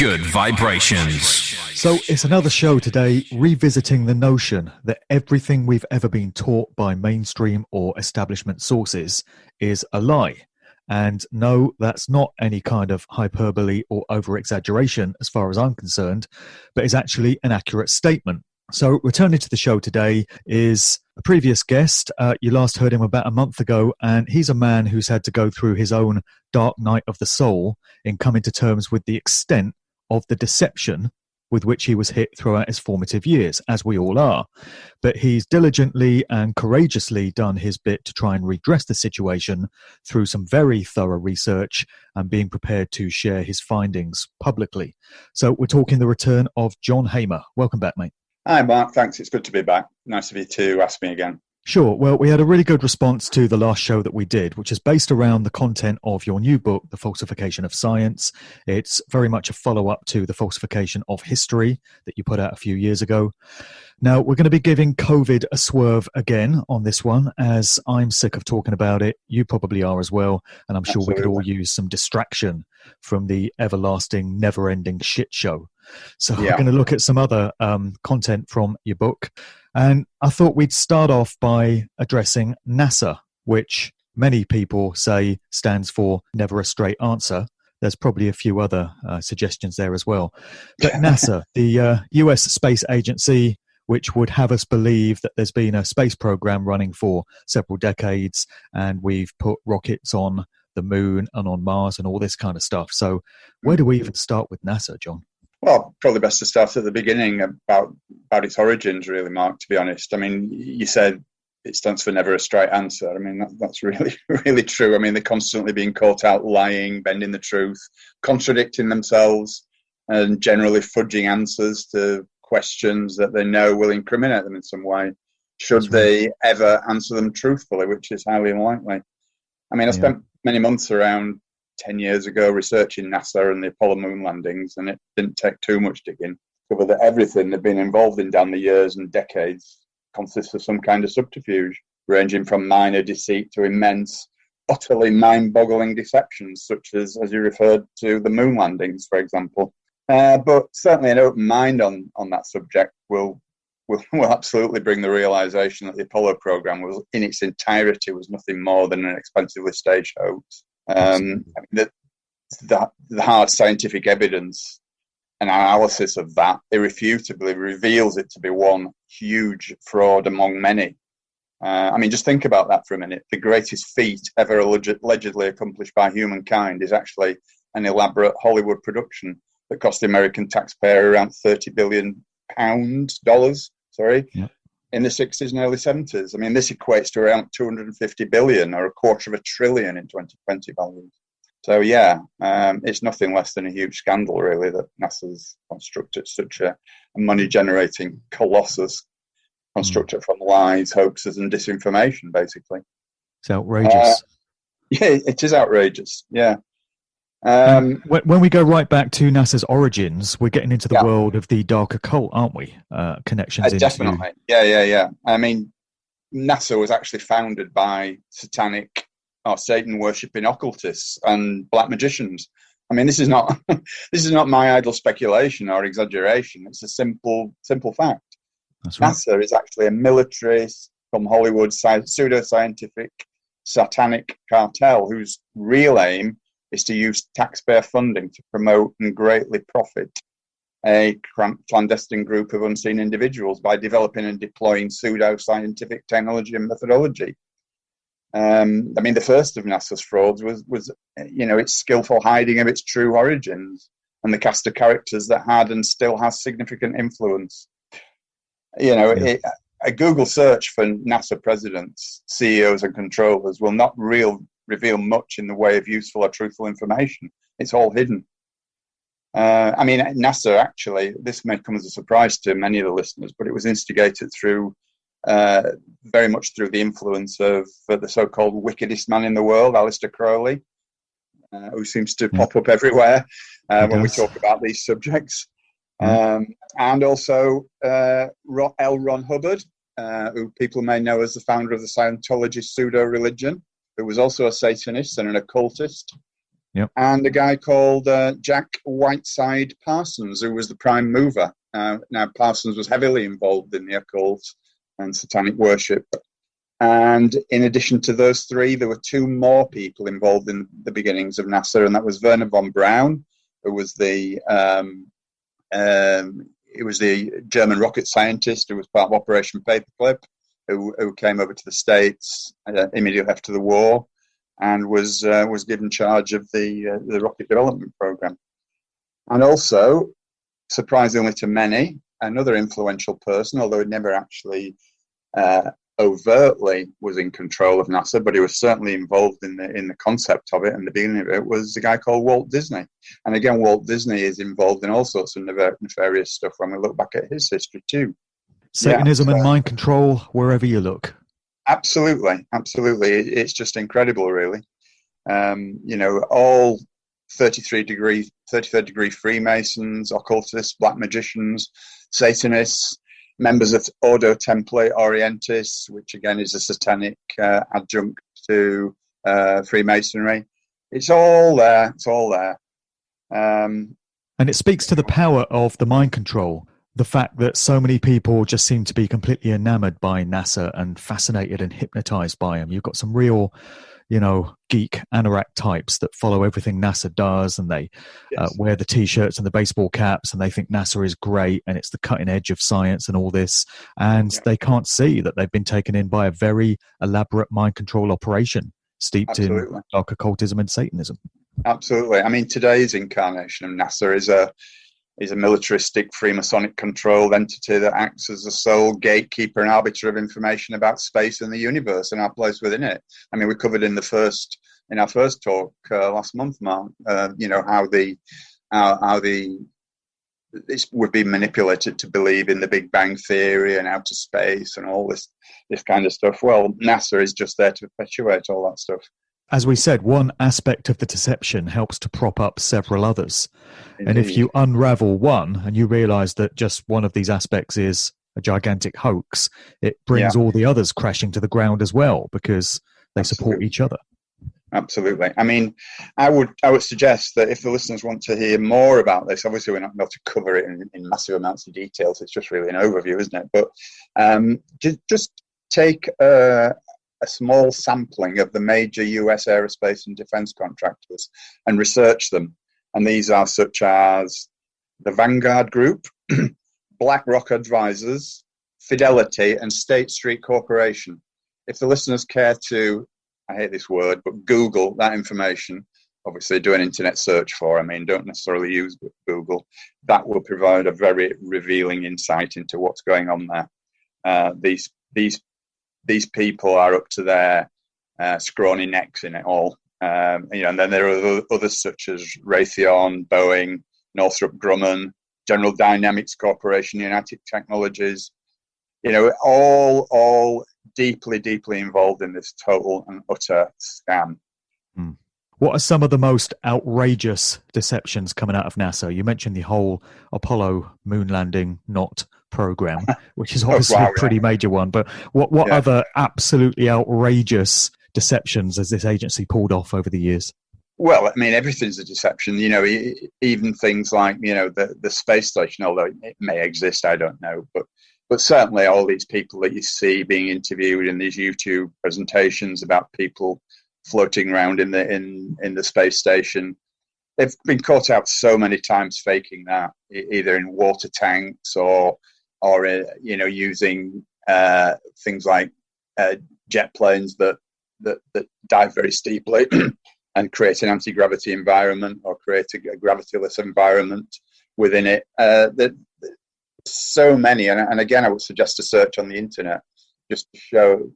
good vibrations. So it's another show today revisiting the notion that everything we've ever been taught by mainstream or establishment sources is a lie. And no, that's not any kind of hyperbole or over-exaggeration as far as I'm concerned, but is actually an accurate statement. So returning to the show today is a previous guest. You last heard him about a month ago, and he's a man who's had to go through his own dark night of the soul in coming to terms with the extent of the deception with which he was hit throughout his formative years, as we all are. But he's diligently and courageously done his bit to try and redress the situation through some very thorough research and being prepared to share his findings publicly. So we're talking the return of John Hamer. Welcome back, mate. Hi, Mark. Thanks. It's good to be back. Nice of you to ask me again. Sure. Well, we had a really good response to the last show that we did, which is based around the content of your new book, The Falsification of Science. It's very much a follow-up to The Falsification of History that you put out a few years ago. Now, we're going to be giving COVID a swerve again on this one, as I'm sick of talking about it. You probably are as well. And I'm sure we could all use some distraction from the everlasting, never-ending shit show. So we're going to look at some other content from your book. And I thought we'd start off by addressing NASA, which many people say stands for never a straight answer. There's probably a few other suggestions there as well. But NASA, the US space agency, which would have us believe that there's been a space program running for several decades, and we've put rockets on the moon and on Mars and all this kind of stuff. So where do we even start with NASA, John? Well, probably best to start at the beginning about its origins, really, Mark, to be honest. I mean, you said it stands for never a straight answer. I mean, that's really, really true. I mean, they're constantly being caught out lying, bending the truth, contradicting themselves, and generally fudging answers to questions that they know will incriminate them in some way, should they ever answer them truthfully, which is highly unlikely. I mean, I spent many months around 10 years ago researching NASA and the Apollo moon landings, and it didn't take too much digging. Cover that everything they've been involved in down the years and decades consists of some kind of subterfuge, ranging from minor deceit to immense, utterly mind-boggling deceptions, such as you referred to, the moon landings, for example. But certainly an open mind on that subject will absolutely bring the realization that the Apollo program was, in its entirety, was nothing more than an expensively staged hoax. I mean, the hard scientific evidence and analysis of that irrefutably reveals it to be one huge fraud among many. I mean, just think about that for a minute. The greatest feat ever allegedly accomplished by humankind is actually an elaborate Hollywood production that cost the American taxpayer around $30 billion, in the 60s and early 70s. I mean, this equates to around 250 billion or $250 billion in 2020 values. So, it's nothing less than a huge scandal, really, that NASA's constructed such a money-generating colossus constructed from lies, hoaxes, and disinformation, basically. It's outrageous. It is outrageous, when we go right back to NASA's origins, we're getting into the world of the dark occult, aren't we? Connections definitely. Yeah. I mean, NASA was actually founded by satanic or Satan-worshipping occultists and black magicians. I mean, this is not my idle speculation or exaggeration. It's a simple fact. That's right. NASA is actually a military from Hollywood pseudo-scientific satanic cartel whose real aim is to use taxpayer funding to promote and greatly profit a clandestine group of unseen individuals by developing and deploying pseudo-scientific technology and methodology. I mean, the first of NASA's frauds was its skillful hiding of its true origins and the cast of characters that had and still has significant influence. A Google search for NASA presidents, CEOs, and controllers will not reveal much in the way of useful or truthful information. It's all hidden. I mean, NASA, actually, this may come as a surprise to many of the listeners, but it was instigated very much through the influence of the so-called wickedest man in the world, Aleister Crowley, who seems to pop up everywhere when we talk about these subjects. And also L. Ron Hubbard, who people may know as the founder of the Scientology pseudo-religion, who was also a Satanist and an occultist. Yep. and a guy called Jack Whiteside Parsons, who was the prime mover. Now, Parsons was heavily involved in the occult and satanic worship. And in addition to those three, there were two more people involved in the beginnings of NASA, and that was Verna Von Braun, who was the German rocket scientist who was part of Operation Paperclip, who came over to the States immediately after the war, and was given charge of the rocket development program. And also, surprisingly to many, another influential person, although he never actually overtly was in control of NASA, but he was certainly involved in the concept of it and the beginning of it, was a guy called Walt Disney. And again, Walt Disney is involved in all sorts of nefarious stuff when we look back at his history too. Satanism and mind control wherever you look. Absolutely. It's just incredible, really. All 33rd degree Freemasons, occultists, black magicians, Satanists, members of Ordo Templi Orientis, which again is a satanic adjunct to Freemasonry. It's all there. And it speaks to the power of the mind control. The fact that so many people just seem to be completely enamored by NASA and fascinated and hypnotized by them. You've got some real, geek anorak types that follow everything NASA does, and they wear the T-shirts and the baseball caps, and they think NASA is great and it's the cutting edge of science and all this. And they can't see that they've been taken in by a very elaborate mind control operation steeped in dark occultism and Satanism. Absolutely. I mean, today's incarnation of NASA is a militaristic Freemasonic controlled entity that acts as the sole gatekeeper and arbiter of information about space and the universe and our place within it. I mean, we covered in our first talk last month, Mark, how we've been manipulated to believe in the Big Bang Theory and outer space and all this kind of stuff. Well, NASA is just there to perpetuate all that stuff. As we said, one aspect of the deception helps to prop up several others. Indeed. And if you unravel one and you realize that just one of these aspects is a gigantic hoax, it brings all the others crashing to the ground as well, because they support each other. Absolutely. I mean, I would suggest that if the listeners want to hear more about this, obviously we're not able to cover it in massive amounts of details. It's just really an overview, isn't it? But just take a small sampling of the major US aerospace and defense contractors and research them. And these are such as the Vanguard Group, BlackRock Advisors, Fidelity, and State Street Corporation. If the listeners care to, I hate this word, but Google that information, obviously do an internet search for, don't necessarily use Google, that will provide a very revealing insight into what's going on there. These people are up to their scrawny necks in it all. And then there are others such as Raytheon, Boeing, Northrop Grumman, General Dynamics Corporation, United Technologies, all deeply, deeply involved in this total and utter scam. What are some of the most outrageous deceptions coming out of NASA? You mentioned the whole Apollo moon landing not program, which is obviously a pretty major one. But what other absolutely outrageous deceptions has this agency pulled off over the years? Well, everything's a deception. Even things like the space station, although it may exist, I don't know, but certainly all these people that you see being interviewed in these YouTube presentations about people floating around in the space station, they've been caught out so many times faking that, either in water tanks or using things like jet planes that dive very steeply and create an anti-gravity environment or create a gravityless environment within it. So many, and again, I would suggest a search on the internet just to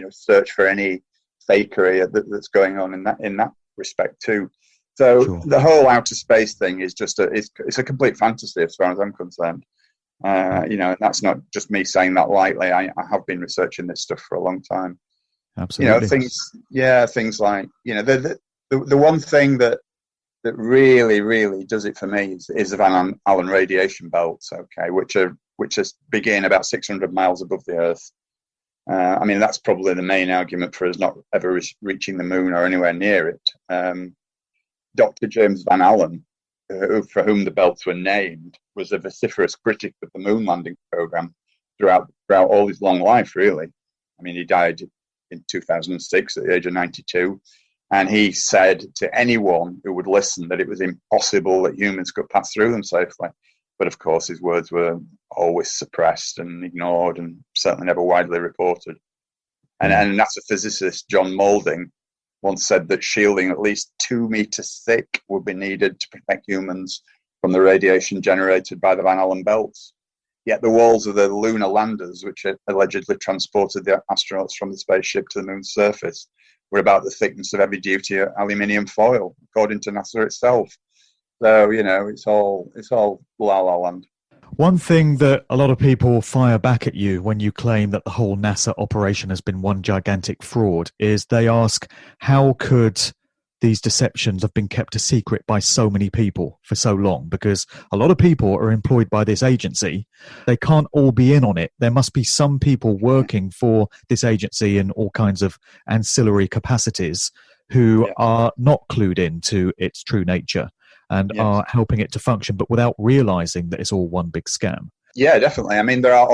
search for any fakery that's going on in that respect too. So the whole outer space thing is just it's a complete fantasy as far as I'm concerned. And that's not just me saying that lightly. I have been researching this stuff for a long time. Absolutely. Things like the one thing that really, really does it for me is the Van Allen radiation belts, which begin about 600 miles above the Earth. I mean, that's probably the main argument for us not ever reaching the moon or anywhere near it. Dr. James Van Allen, for whom the belts were named, was a vociferous critic of the moon landing program throughout all his long life, really. I mean, he died in 2006 at the age of 92. And he said to anyone who would listen that it was impossible that humans could pass through them safely. But of course, his words were always suppressed and ignored and certainly never widely reported. And NASA physicist John Moulding once said that shielding at least 2 meters thick would be needed to protect humans from the radiation generated by the Van Allen belts. Yet the walls of the lunar landers, which allegedly transported the astronauts from the spaceship to the moon's surface, were about the thickness of heavy-duty aluminium foil, according to NASA itself. So, it's all la-la land. One thing that a lot of people fire back at you when you claim that the whole NASA operation has been one gigantic fraud is they ask, how could these deceptions have been kept a secret by so many people for so long? Because a lot of people are employed by this agency. They can't all be in on it. There must be some people working for this agency in all kinds of ancillary capacities who are not clued into its true nature and are helping it to function, but without realizing that it's all one big scam. Yeah, definitely. I mean, there are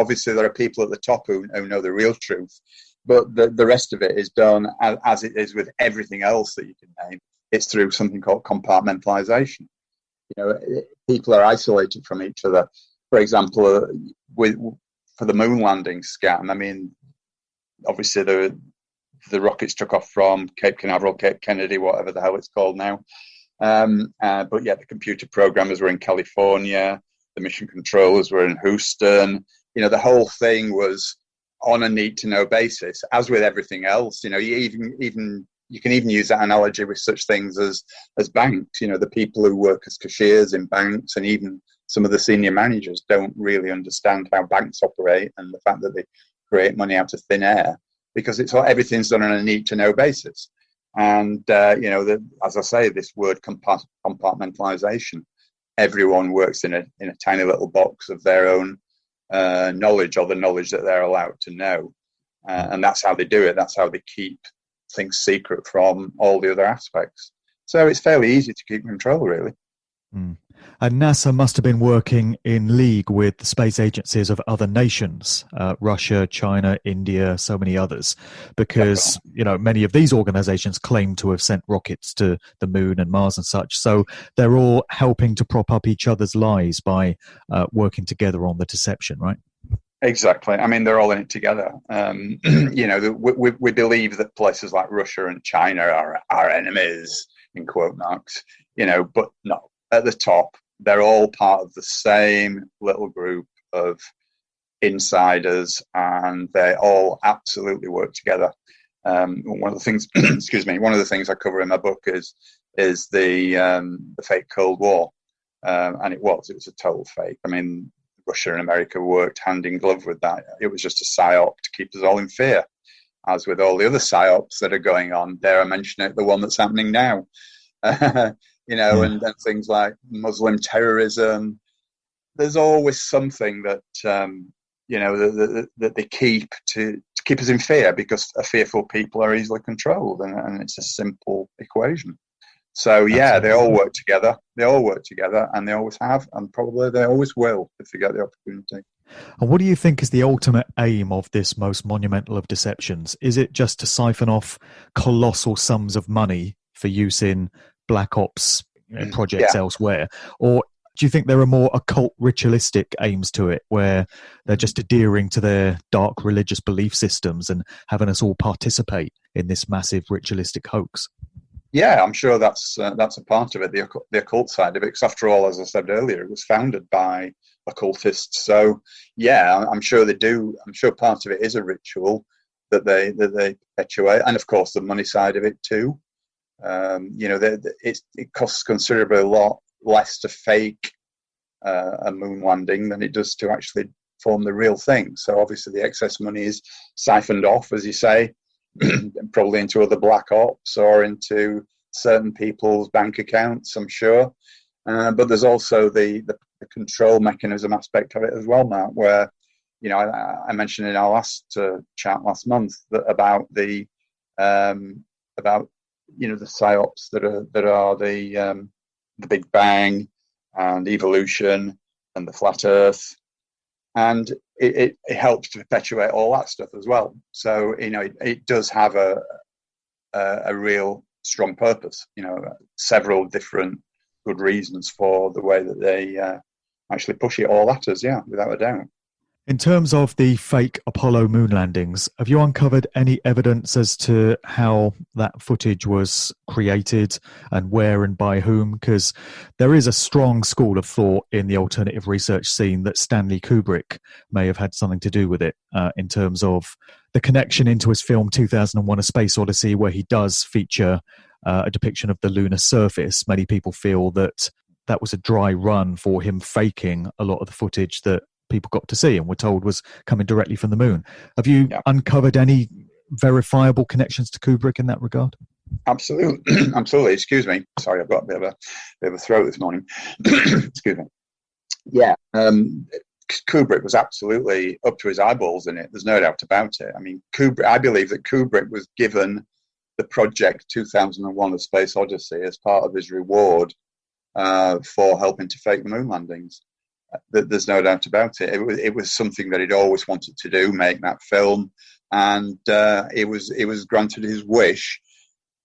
people at the top who know the real truth, but the rest of it is done as it is with everything else that you can name. It's through something called compartmentalization. People are isolated from each other. For example, for the moon landing scam, I mean, obviously the rockets took off from Cape Canaveral, Cape Kennedy, whatever the hell it's called now. But the computer programmers were in California, the mission controllers were in Houston. The whole thing was on a need-to-know basis, as with everything else. You can even use that analogy with such things as banks. The people who work as cashiers in banks and even some of the senior managers don't really understand how banks operate and the fact that they create money out of thin air, because everything's done on a need-to-know basis. And, as I say, this word compartmentalization, everyone works in a tiny little box of their own knowledge, or the knowledge that they're allowed to know. And that's how they do it. That's how they keep things secret from all the other aspects. So it's fairly easy to keep control, really. And NASA must have been working in league with the space agencies of other nations, Russia, China, India, so many others, because, many of these organizations claim to have sent rockets to the moon and Mars and such. So they're all helping to prop up each other's lies by working together on the deception, right? Exactly. I mean, they're all in it together. We believe that places like Russia and China are our enemies, in quote marks, but no. At the top, they're all part of the same little group of insiders, and they all absolutely work together. One of the things, one of the things I cover in my book is the fake Cold War, and it was a total fake. I mean, Russia and America worked hand in glove with that. It was just a psyop to keep us all in fear, as with all the other psyops that are going on. Dare I mention it? The one that's happening now. And things like Muslim terrorism. There's always something that that they keep to keep us in fear, because fearful people are easily controlled, and it's a simple equation. So they all work together. They all work together, and they always have, and probably they always will if they get the opportunity. And what do you think is the ultimate aim of this most monumental of deceptions? Is it just to siphon off colossal sums of money for use in black ops projects elsewhere, or do you think there are more occult ritualistic aims to it, where they're just adhering to their dark religious belief systems and having us all participate in this massive ritualistic hoax? Yeah, I'm sure that's a part of it, the occult side of it, because after all, as I said earlier, it was founded by occultists. So I'm sure they do. I'm sure part of it is a ritual that they perpetuate, and of course the money side of it too. It costs considerably a lot less to fake a moon landing than it does to actually form the real thing. So obviously the excess money is siphoned off, as you say, probably into other black ops or into certain people's bank accounts, I'm sure. But there's also the control mechanism aspect of it as well, Matt, where I mentioned in our last chat last month about the psyops that are the Big Bang and evolution and the flat Earth, and it helps to perpetuate all that stuff as well. So it does have a real strong purpose. Several different good reasons for the way that they actually push it all at us. Yeah, without a doubt. In terms of the fake Apollo moon landings, have you uncovered any evidence as to how that footage was created and where and by whom? Because there is a strong school of thought in the alternative research scene that Stanley Kubrick may have had something to do with it, in terms of the connection into his film 2001: A Space Odyssey, where he does feature a depiction of the lunar surface. Many people feel that that was a dry run for him faking a lot of the footage that people got to see and were told was coming directly from the moon. Have you uncovered any verifiable connections to Kubrick in that regard? Absolutely. Absolutely. Excuse me. Sorry, I've got a bit of a throat this morning. Excuse me. Yeah. Kubrick was absolutely up to his eyeballs in it. There's no doubt about it. I mean, I believe that Kubrick was given the project 2001: A Space Odyssey as part of his reward for helping to fake the moon landings. There's no doubt about it. It was something that he'd always wanted to do, make that film, and it was granted his wish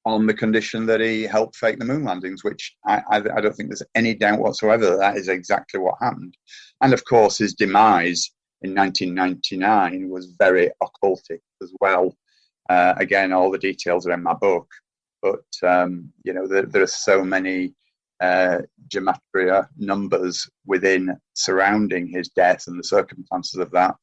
on the condition that he helped fake the moon landings, which I don't think there's any doubt whatsoever that is exactly what happened. And of course, his demise in 1999 was very occultic as well. Again, all the details are in my book, but there are so many gematria numbers surrounding his death and the circumstances of that.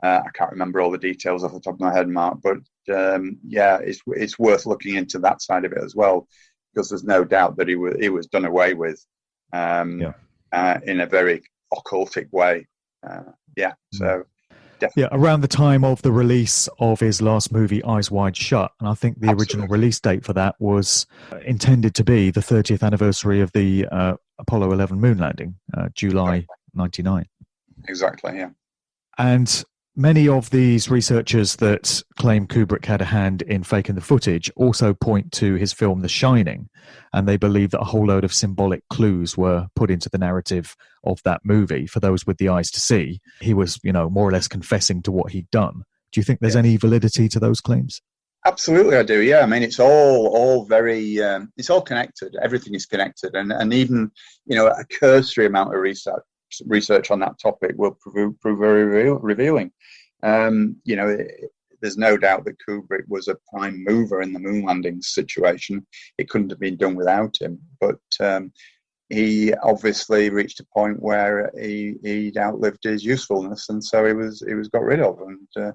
I can't remember all the details off the top of my head, Mark, but it's worth looking into that side of it as well, because there's no doubt that he was done away with in a very occultic way. So definitely. Yeah, around the time of the release of his last movie, Eyes Wide Shut, and I think the original release date for that was intended to be the 30th anniversary of the Apollo 11 moon landing, July 99. Exactly, yeah. And many of these researchers that claim Kubrick had a hand in faking the footage also point to his film The Shining, and they believe that a whole load of symbolic clues were put into the narrative of that movie for those with the eyes to see. He was, more or less confessing to what he'd done. Do you think there's any validity to those claims? Absolutely, I do. Yeah, I mean, it's all very, it's all connected. Everything is connected, and even a cursory amount of research on that topic will prove very revealing. There's no doubt that Kubrick was a prime mover in the moon landing situation. It couldn't have been done without him, but he obviously reached a point where he'd outlived his usefulness, and so he was got rid of, and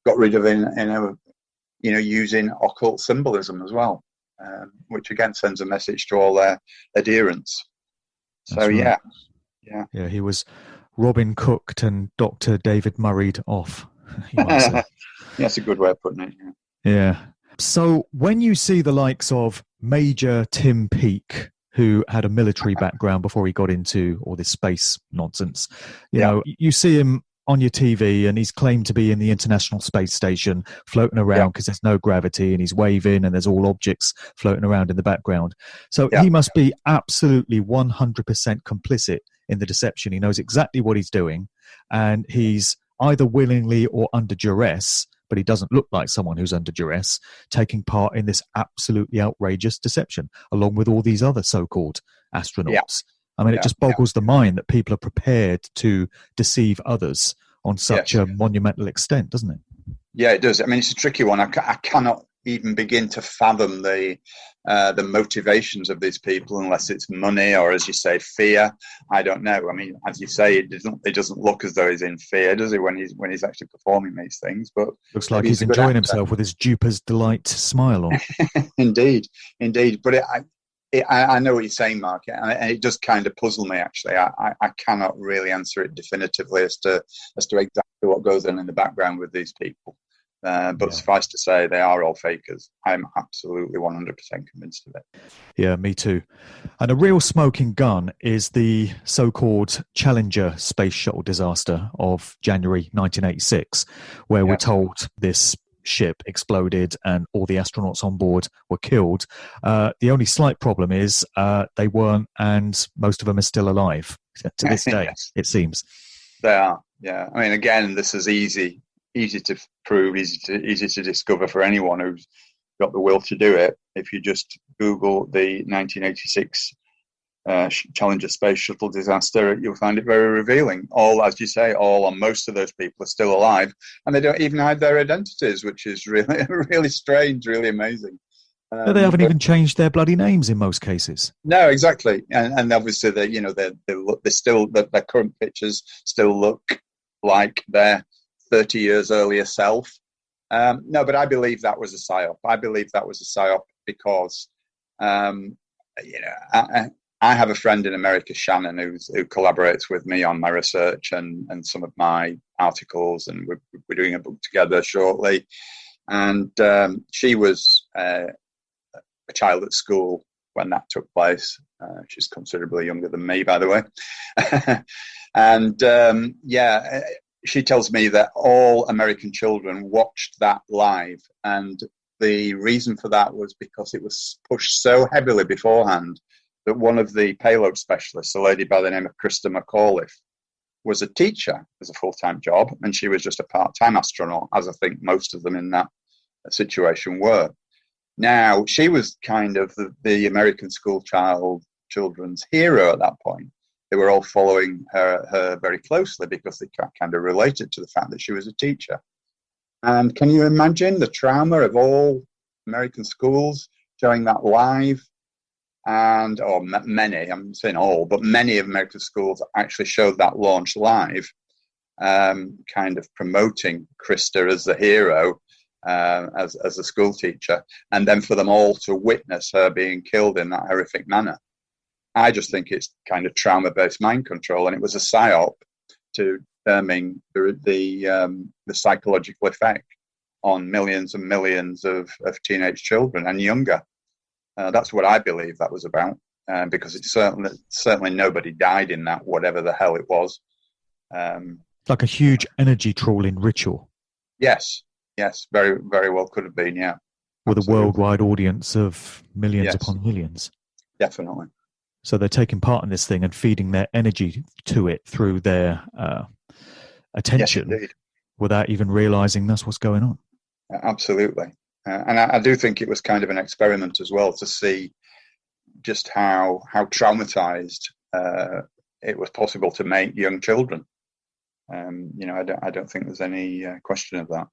got rid of in using occult symbolism as well, which again sends a message to all their adherents. So right. Yeah, he was Robin Cooked and Dr. David Murray'd off. That's a good way of putting it. Yeah. So when you see the likes of Major Tim Peake, who had a military background before he got into all this space nonsense, you see him on your TV and he's claimed to be in the International Space Station floating around because there's no gravity, and he's waving and there's all objects floating around in the background. So he must be absolutely 100% complicit in the deception. He knows exactly what he's doing, and he's either willingly or under duress, but he doesn't look like someone who's under duress, taking part in this absolutely outrageous deception, along with all these other so-called astronauts. I mean, it just boggles the mind that people are prepared to deceive others on such a monumental extent, doesn't it? Yeah, it does. I mean, it's a tricky one. I cannot even begin to fathom the motivations of these people, unless it's money or, as you say, fear. I don't know. I mean, as you say, it doesn't look as though he's in fear, does it, when he's actually performing these things? But looks like he's enjoying himself with his Jupiter's Delight smile on. Indeed. But I know what you're saying, Mark, and it does kind of puzzle me, actually. I cannot really answer it definitively as to exactly what goes on in the background with these people. But suffice to say, they are all fakers. I'm absolutely 100% convinced of it. Yeah, me too. And a real smoking gun is the so-called Challenger space shuttle disaster of January 1986, where we're told this ship exploded and all the astronauts on board were killed. The only slight problem is they weren't, and most of them are still alive to this day, yes. It seems. They are, yeah. I mean, again, this is easy to prove, easy to discover for anyone who's got the will to do it. If you just Google the 1986 Challenger space shuttle disaster, you'll find it very revealing. All, as you say, most of those people are still alive, and they don't even hide their identities, which is really, really strange, really amazing. They haven't even changed their bloody names in most cases. No, exactly, and obviously, their current pictures still look like their 30 years earlier self. No, but I believe that was a psyop. I believe that was a psyop because, I have a friend in America, Shannon, who collaborates with me on my research and some of my articles, and we're doing a book together shortly. And she was a child at school when that took place. She's considerably younger than me, by the way. And she tells me that all American children watched that live, and the reason for that was because it was pushed so heavily beforehand that one of the payload specialists, a lady by the name of Krista McAuliffe, was a teacher as a full-time job, and she was just a part-time astronaut, as I think most of them in that situation were. Now, she was kind of the American school children's hero at that point. They were all following her very closely because they kind of related to the fact that she was a teacher. And can you imagine the trauma of all American schools showing that live? Or many, I'm saying all, but many of American schools actually showed that launch live, kind of promoting Krista as the hero, as a school teacher, and then for them all to witness her being killed in that horrific manner. I just think it's kind of trauma-based mind control, and it was a psyop to determine the psychological effect on millions and millions of teenage children and younger. That's what I believe that was about, because it's certainly nobody died in that, whatever the hell it was. Like a huge energy trawling ritual. Yes, very, very well could have been, yeah. With absolutely. A worldwide audience of millions upon millions. Definitely. So they're taking part in this thing and feeding their energy to it through their attention without even realizing that's what's going on. Absolutely. And I do think it was kind of an experiment as well to see just how traumatized it was possible to make young children. I don't think there's any question of that.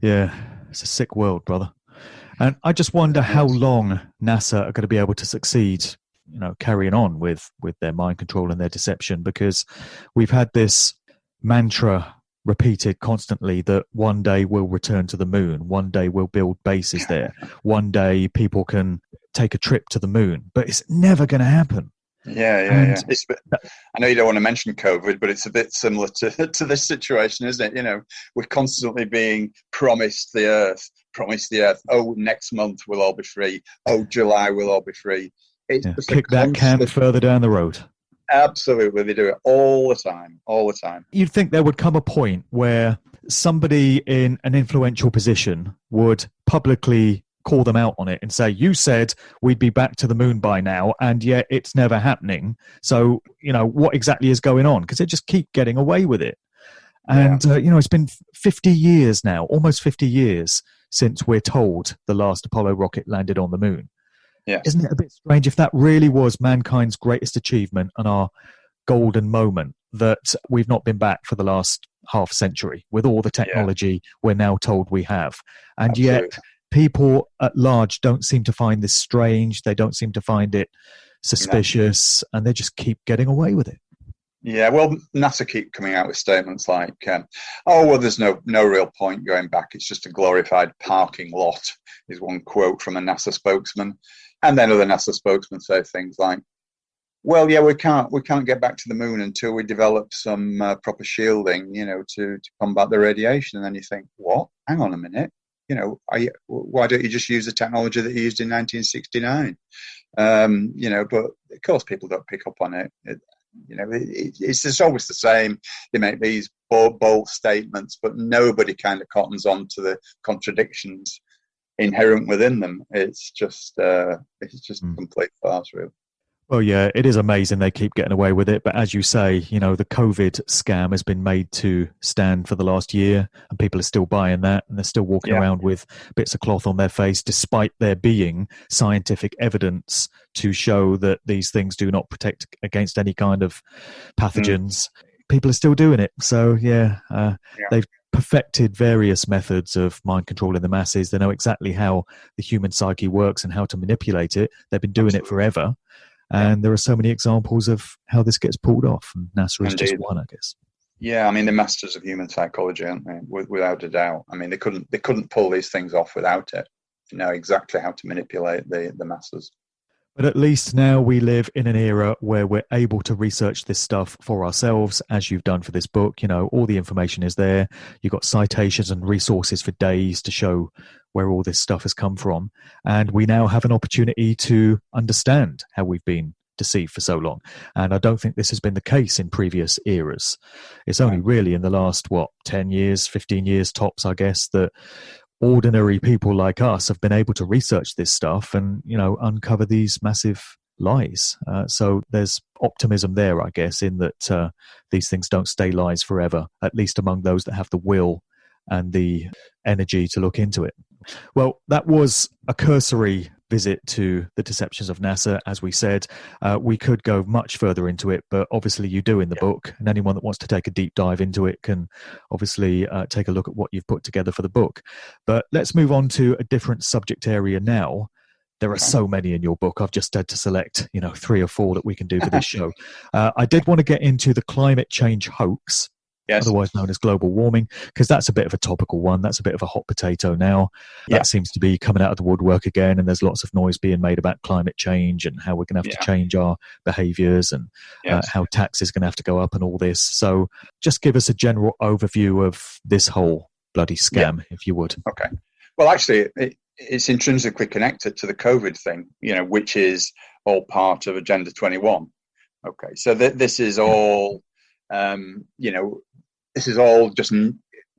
Yeah, it's a sick world, brother. And I just wonder how long NASA are going to be able to succeed, carrying on with their mind control and their deception, because we've had this mantra repeated constantly that one day we'll return to the moon, one day we'll build bases there, one day people can take a trip to the moon, but it's never going to happen. Yeah. I know you don't want to mention COVID, but it's a bit similar to this situation, isn't it? We're constantly being promised the Earth. Oh, next month we'll all be free. Oh, July we'll all be free. It's kick that can further down the road. Absolutely, they do it all the time. You'd think there would come a point where somebody in an influential position would publicly call them out on it and say, you said we'd be back to the moon by now, and yet it's never happening. So, what exactly is going on? Because they just keep getting away with it. And, it's been 50 years now, almost 50 years since we're told the last Apollo rocket landed on the moon. Yes. Isn't it a bit strange if that really was mankind's greatest achievement and our golden moment, that we've not been back for the last half century with all the technology we're now told we have? And Absolutely. Yet people at large don't seem to find this strange. They don't seem to find it suspicious, and they just keep getting away with it. Yeah, well, NASA keep coming out with statements like, there's no real point going back. It's just a glorified parking lot, is one quote from a NASA spokesman. And then other NASA spokesmen say things like, Well, yeah, we can't get back to the moon until we develop some proper shielding, to combat the radiation. And then you think, what? Hang on a minute. Why don't you just use the technology that you used in 1969? But of course people don't pick up on it. It's just always the same. They make these bold statements, but nobody kind of cottons on to the contradictions inherent within them. It's just complete farce, really. Well, yeah, it is amazing they keep getting away with it. But as you say, the COVID scam has been made to stand for the last year, and people are still buying that, and they're still walking around with bits of cloth on their face, despite there being scientific evidence to show that these things do not protect against any kind of pathogens. People are still doing it. So, they've perfected various methods of mind controlling the masses. They know exactly how the human psyche works and how to manipulate it. They've been doing it forever. And there are so many examples of how this gets pulled off, and NASA is just one, I guess. Yeah, I mean, they're masters of human psychology, aren't they? Without a doubt. I mean, they couldn't pull these things off without it. They know exactly how to manipulate the masses. But at least now we live in an era where we're able to research this stuff for ourselves, as you've done for this book. All the information is there. You've got citations and resources for days to show where all this stuff has come from. And we now have an opportunity to understand how we've been deceived for so long. And I don't think this has been the case in previous eras. It's only really in the last, 10 years, 15 years tops, I guess, that ordinary people like us have been able to research this stuff and, uncover these massive lies. So there's optimism there, I guess, in that these things don't stay lies forever, at least among those that have the will and the energy to look into it. Well, that was a cursory visit to the deceptions of NASA. As we said, we could go much further into it, but obviously you do in the book, and anyone that wants to take a deep dive into it can obviously take a look at what you've put together for the book. But let's move on to a different subject area now. There are so many in your book. I've just had to select, 3 or 4 that we can do for this show. I did want to get into the climate change hoax, otherwise known as global warming, because that's a bit of a topical one. That's a bit of a hot potato now. That seems to be coming out of the woodwork again, and there's lots of noise being made about climate change and how we're going to have to change our behaviours and how tax is going to have to go up and all this. So just give us a general overview of this whole bloody scam, if you would. Okay. Well, actually, it's intrinsically connected to the COVID thing, which is all part of Agenda 21. Okay. So this is all, this is all just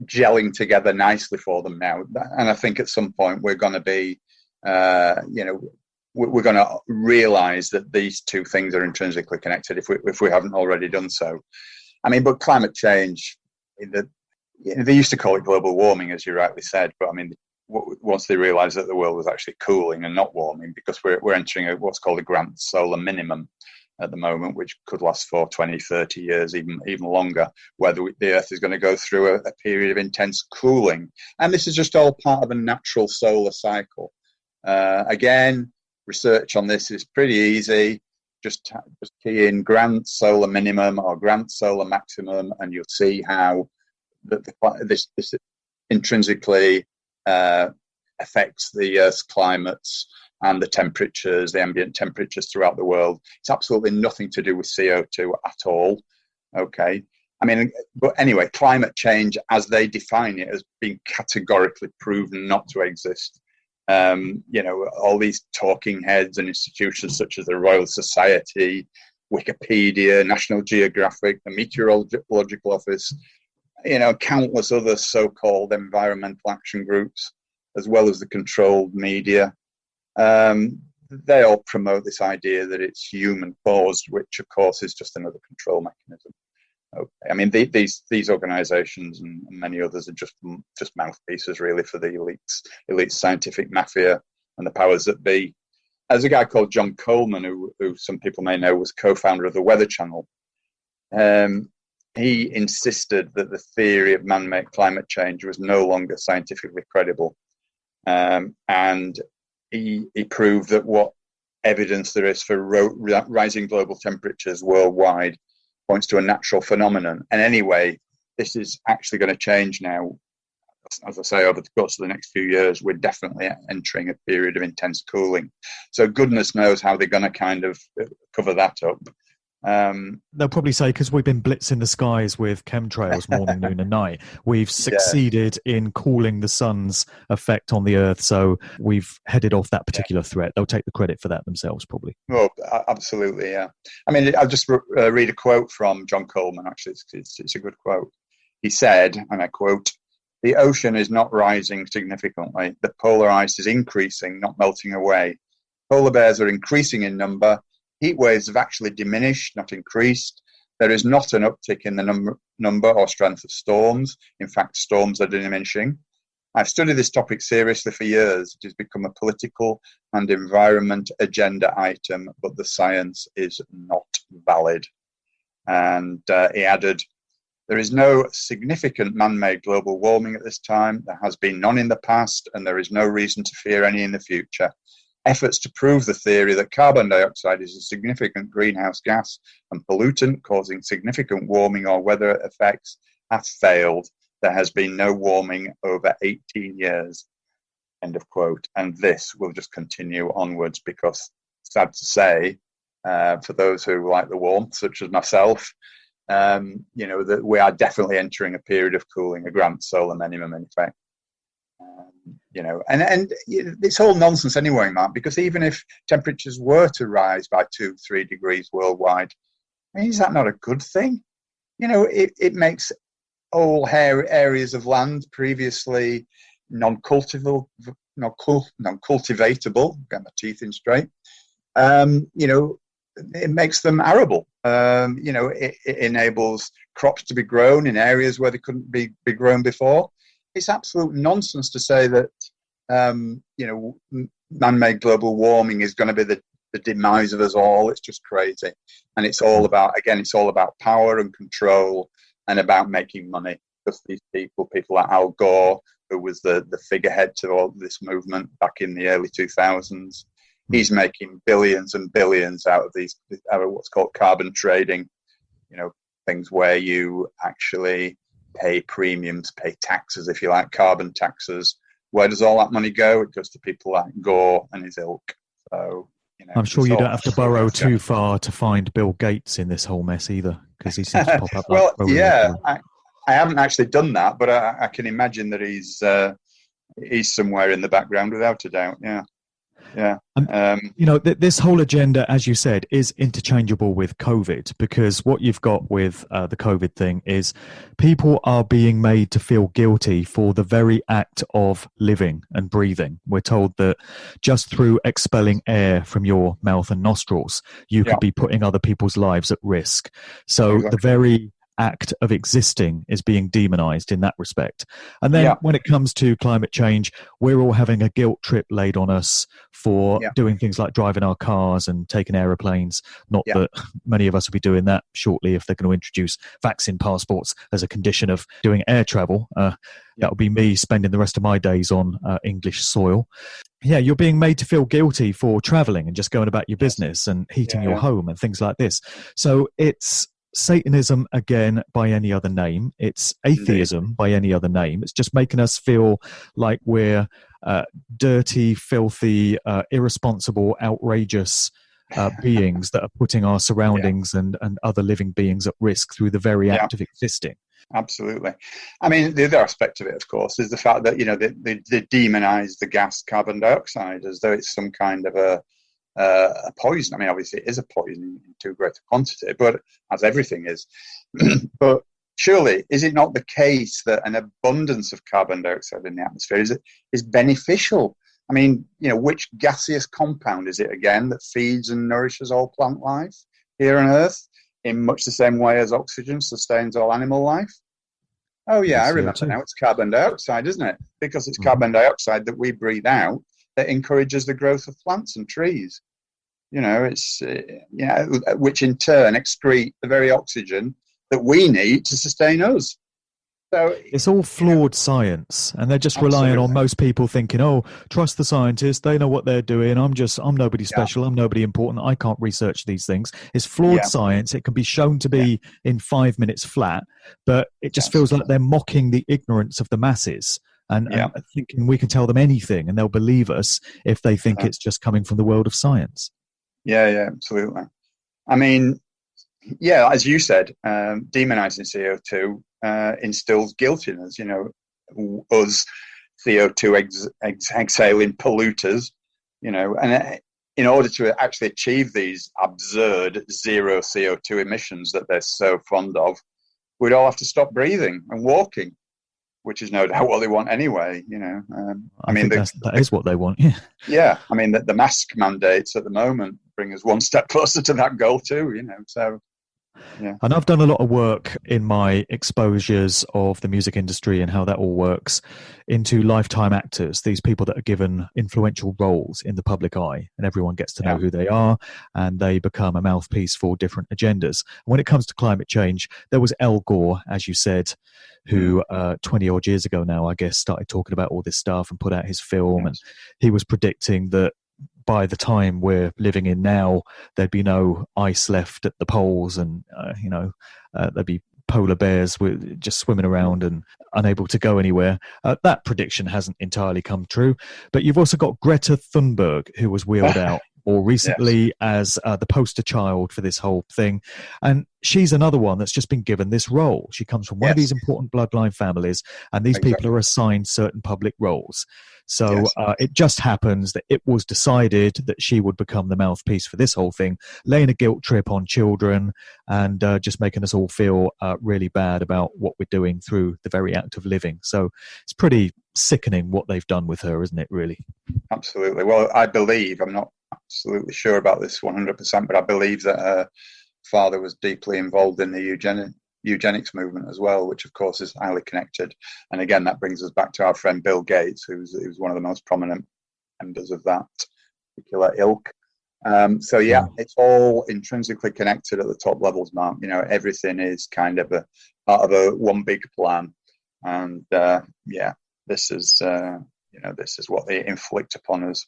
gelling together nicely for them now. And I think at some point we're going to be, we're going to realize that these two things are intrinsically connected if we haven't already done so. I mean, but climate change, they used to call it global warming, as you rightly said. But I mean, once they realized that the world was actually cooling and not warming, because we're entering what's called a grand solar minimum at the moment, which could last for 20, 30 years, even longer, where the Earth is going to go through a period of intense cooling. And this is just all part of a natural solar cycle. Again, research on this is pretty easy. Just key in grand solar minimum or grand solar maximum, and you'll see how this intrinsically affects the Earth's climates and the temperatures, the ambient temperatures throughout the world. It's absolutely nothing to do with CO2 at all. Okay. I mean, but anyway, climate change, as they define it, has been categorically proven not to exist. All these talking heads and institutions such as the Royal Society, Wikipedia, National Geographic, the Meteorological Office, countless other so-called environmental action groups, as well as the controlled media. They all promote this idea that it's human caused, which of course is just another control mechanism. Okay. I mean, these organisations and many others are just mouthpieces, really, for the elite scientific mafia and the powers that be. There's a guy called John Coleman, who some people may know was co-founder of the Weather Channel. He insisted that the theory of man-made climate change was no longer scientifically credible, and he proved that what evidence there is for rising global temperatures worldwide points to a natural phenomenon. And anyway, this is actually going to change now. as I say, over the course of the next few years, we're definitely entering a period of intense cooling. So goodness knows how they're going to kind of cover that up. They'll probably say, because we've been blitzing the skies with chemtrails morning, noon and night, we've succeeded in cooling the sun's effect on the earth, so we've headed off that particular threat. They'll take the credit for that themselves, probably. Well, absolutely, yeah. I mean, I'll just read a quote from John Coleman, actually. It's a good quote. He said, and I quote, "The ocean is not rising significantly. The polar ice is increasing, not melting away. Polar bears are increasing in number. Heat waves have actually diminished, not increased. There is not an uptick in the number or strength of storms. In fact, storms are diminishing. I've studied this topic seriously for years. It has become a political and environment agenda item, but the science is not valid." And he added, "There is no significant man-made global warming at this time. There has been none in the past, and there is no reason to fear any in the future. Efforts to prove the theory that carbon dioxide is a significant greenhouse gas and pollutant causing significant warming or weather effects have failed. There has been no warming over 18 years. End of quote. And this will just continue onwards because, sad to say, for those who like the warmth, such as myself, that we are definitely entering a period of cooling, a grand solar minimum, in fact. And it's all nonsense anyway, Mark, because even if temperatures were to rise by 2-3 degrees worldwide, is that not a good thing? It makes all areas of land previously non-cultivatable, get my teeth in straight, it makes them arable. It enables crops to be grown in areas where they couldn't be grown before. It's absolute nonsense to say that, man-made global warming is going to be the demise of us all. It's just crazy. And it's all about power and control and about making money. Because these people like Al Gore, who was the figurehead to all this movement back in the early 2000s, he's making billions and billions out of what's called carbon trading, things where you actually pay premiums, pay taxes, if you like, carbon taxes. Where does all that money go? It goes to people like Gore and his ilk. So, I'm sure you don't have to burrow too far to find Bill Gates in this whole mess either, because he seems to pop up. Well, yeah, I haven't actually done that, but I can imagine that he's somewhere in the background without a doubt. Yeah. Yeah. This whole agenda, as you said, is interchangeable with COVID, because what you've got with the COVID thing is people are being made to feel guilty for the very act of living and breathing. We're told that just through expelling air from your mouth and nostrils, you could be putting other people's lives at risk. So the very act of existing is being demonized in that respect. And then when it comes to climate change, we're all having a guilt trip laid on us for doing things like driving our cars and taking aeroplanes. Not that many of us will be doing that shortly if they're going to introduce vaccine passports as a condition of doing air travel. That will be me spending the rest of my days on English soil. Yeah, you're being made to feel guilty for traveling and just going about your business and heating your home and things like this. So it's Satanism again by any other name. It's atheism by any other name. It's just making us feel like we're dirty, filthy, irresponsible, outrageous beings that are putting our surroundings and other living beings at risk through the very act of existing. Absolutely. I mean, the other aspect of it, of course, is the fact that, they demonize the gas carbon dioxide as though it's some kind of a poison. I mean, obviously it is a poison in too great a quantity, but as everything is. But surely, is it not the case that an abundance of carbon dioxide in the atmosphere is beneficial? I mean, which gaseous compound is it again that feeds and nourishes all plant life here on Earth in much the same way as oxygen sustains all animal life? Oh yeah, I remember now. It's carbon dioxide, isn't it? Because it's carbon dioxide that we breathe out that encourages the growth of plants and trees. It's which in turn excrete the very oxygen that we need to sustain us. So it's all flawed science, and they're just relying on most people thinking, "Oh, trust the scientists; they know what they're doing. I'm nobody special. I'm nobody important. I can't research these things." It's flawed science. It can be shown to be in 5 minutes flat, but it just feels like they're mocking the ignorance of the masses and thinking we can tell them anything and they'll believe us if they think it's just coming from the world of science. Yeah, absolutely. I mean, yeah, as you said, demonizing CO2 instills guilt in us. Us CO2 exhaling polluters. And in order to actually achieve these absurd zero CO2 emissions that they're so fond of, we'd all have to stop breathing and walking, which is no doubt what they want anyway. I mean, that is what they want. Yeah. Yeah. I mean, the mask mandates at the moment bring us one step closer to that goal too. So. Yeah. And I've done a lot of work in my exposures of the music industry and how that all works into lifetime actors, these people that are given influential roles in the public eye, and everyone gets to know who they are, and they become a mouthpiece for different agendas. And when it comes to climate change, there was Al Gore, as you said, who 20 odd years ago now, I guess, started talking about all this stuff and put out his film. And he was predicting that by the time we're living in now, there'd be no ice left at the poles, and there'd be polar bears just swimming around and unable to go anywhere. That prediction hasn't entirely come true. But you've also got Greta Thunberg, who was wheeled out more recently as the poster child for this whole thing. And she's another one that's just been given this role. She comes from one of these important bloodline families, and these people are assigned certain public roles. So it just happens that it was decided that she would become the mouthpiece for this whole thing, laying a guilt trip on children and just making us all feel really bad about what we're doing through the very act of living. So it's pretty sickening what they've done with her, isn't it, really? Absolutely. Well, I believe, I'm not absolutely sure about this 100%, but I believe that her father was deeply involved in the eugenics movement as well, which of course is highly connected. And again, that brings us back to our friend Bill Gates, who's one of the most prominent members of that particular ilk. It's all intrinsically connected at the top levels, Mark. Everything is kind of a part of a one big plan. And this is what they inflict upon us.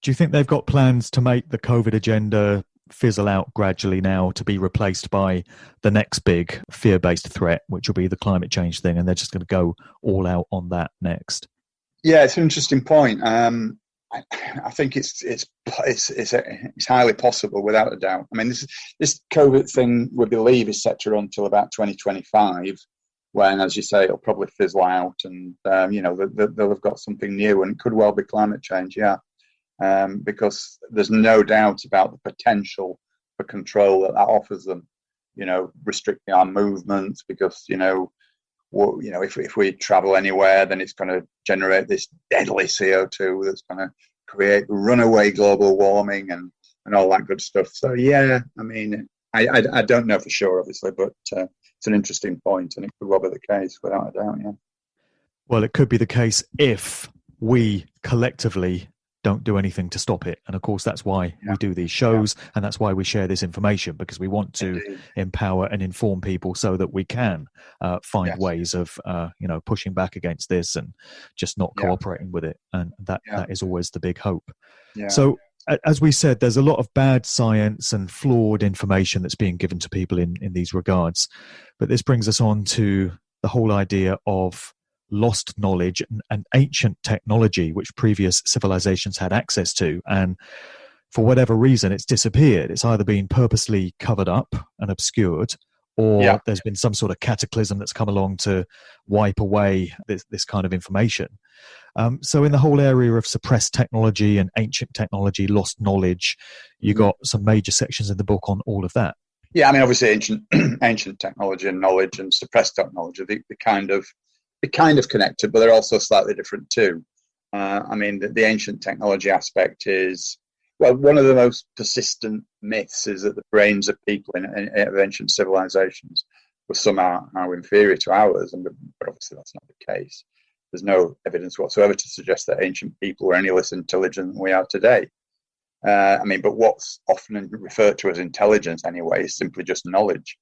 Do you think they've got plans to make the COVID agenda fizzle out gradually now to be replaced by the next big fear-based threat, which will be the climate change thing, and they're just going to go all out on that next? Yeah, it's an interesting point. I think it's highly possible, without a doubt. I mean, this COVID thing, we believe, is set to run until about 2025, when, as you say, it'll probably fizzle out, and they'll have got something new, and it could well be climate change. Yeah. Because there's no doubt about the potential for control that offers them, restricting our movements, because, if we travel anywhere, then it's going to generate this deadly CO2 that's going to create runaway global warming and all that good stuff. So, yeah, I mean, I don't know for sure, obviously, but it's an interesting point, and it could well be the case, without a doubt, yeah. Well, it could be the case if we collectively don't do anything to stop it. And of course, that's why we do these shows, and that's why we share this information, because we want to empower and inform people so that we can find ways of, pushing back against this and just not cooperating with it. And that is always the big hope. Yeah. So, as we said, there's a lot of bad science and flawed information that's being given to people in these regards. But this brings us on to the whole idea of lost knowledge and ancient technology, which previous civilizations had access to. And for whatever reason, it's disappeared. It's either been purposely covered up and obscured, or there's been some sort of cataclysm that's come along to wipe away this kind of information. So in the whole area of suppressed technology and ancient technology, lost knowledge, you got some major sections in the book on all of that. Yeah, I mean, obviously ancient technology and knowledge and suppressed technology, they kind of connected, but they're also slightly different too. I mean, the ancient technology aspect is, well, one of the most persistent myths is that the brains of people in ancient civilizations were somehow inferior to ours, but obviously that's not the case. There's no evidence whatsoever to suggest that ancient people were any less intelligent than we are today. But what's often referred to as intelligence anyway is simply just knowledge.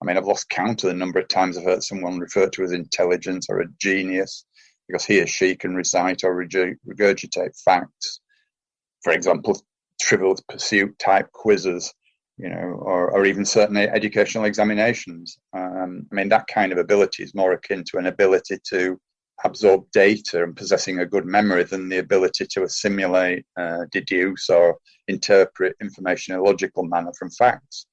I mean, I've lost count of the number of times I've heard someone referred to as intelligent or a genius because he or she can recite or regurgitate facts. For example, Trivial Pursuit type quizzes, or even certain educational examinations. That kind of ability is more akin to an ability to absorb data and possessing a good memory than the ability to assimilate, deduce, or interpret information in a logical manner from facts,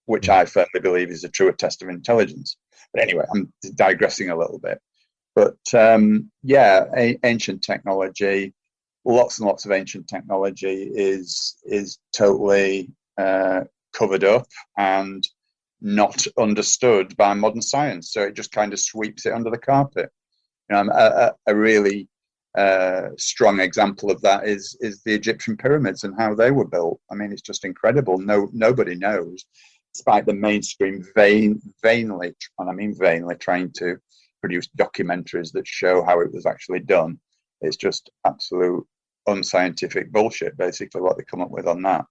which I firmly believe is a truer test of intelligence. But anyway, I'm digressing a little bit. But ancient technology, lots and lots of ancient technology is totally covered up and not understood by modern science. So it just kind of sweeps it under the carpet. A really strong example of that is the Egyptian pyramids and how they were built. I mean, it's just incredible. Nobody knows, despite the mainstream vainly trying to produce documentaries that show how it was actually done. It's just absolute unscientific bullshit, basically, what they come up with on that.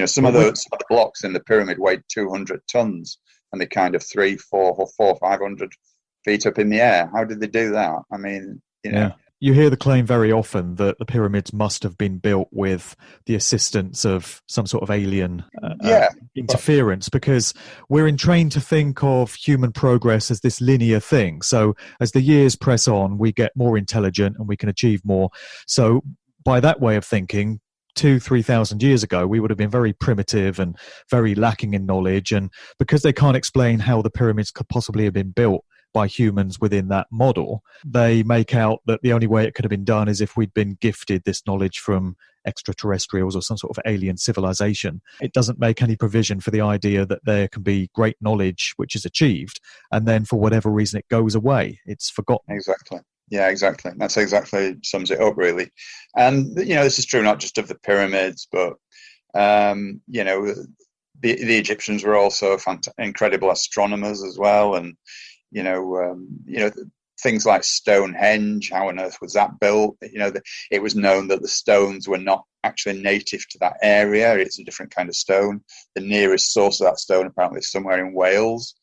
Some of the blocks in the pyramid weighed 200 tons, and they kind of 500 feet up in the air. How did they do that? I mean, You hear the claim very often that the pyramids must have been built with the assistance of some sort of alien interference, because we're trained to think of human progress as this linear thing. So as the years press on, we get more intelligent and we can achieve more. So by that way of thinking, 2,000-3,000 years ago, we would have been very primitive and very lacking in knowledge. And because they can't explain how the pyramids could possibly have been built by humans within that model, they make out that the only way it could have been done is if we'd been gifted this knowledge from extraterrestrials or some sort of alien civilization. It doesn't make any provision for the idea that there can be great knowledge which is achieved, and then for whatever reason it goes away. It's forgotten. Exactly. Yeah, exactly. That's exactly sums it up, really. And, this is true not just of the pyramids, but, the Egyptians were also incredible astronomers as well. And, things like Stonehenge, how on earth was that built? It was known that the stones were not actually native to that area. It's a different kind of stone. The nearest source of that stone apparently is somewhere in Wales,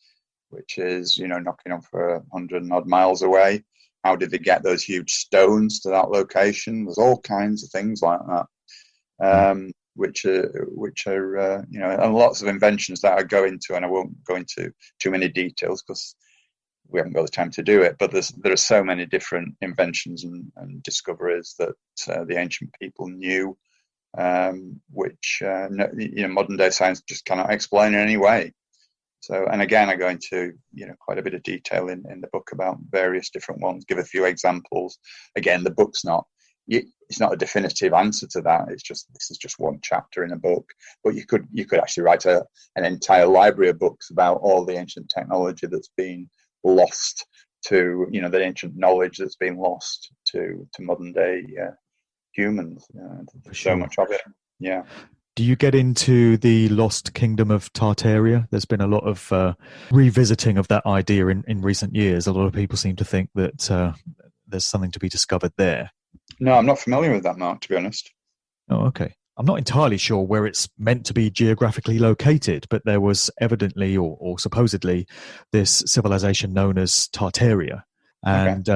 which is, knocking on for 100 and odd miles away. How did they get those huge stones to that location? There's all kinds of things like that, which are and lots of inventions that I go into, and I won't go into too many details because we haven't got the time to do it. But there are so many different inventions and discoveries that the ancient people knew, which modern day science just cannot explain in any way. So, and again, I go into quite a bit of detail in the book about various different ones. Give a few examples. Again, the book's it's not a definitive answer to that. This is just one chapter in a book. But you could actually write an entire library of books about all the ancient technology that's been lost to the ancient knowledge that's been lost to modern day humans. So much of it. Yeah. Do you get into the lost kingdom of Tartaria? There's been a lot of revisiting of that idea in recent years. A lot of people seem to think that there's something to be discovered there. No, I'm not familiar with that, Mark, to be honest. Oh, okay. I'm not entirely sure where it's meant to be geographically located, but there was evidently or supposedly this civilization known as Tartaria. And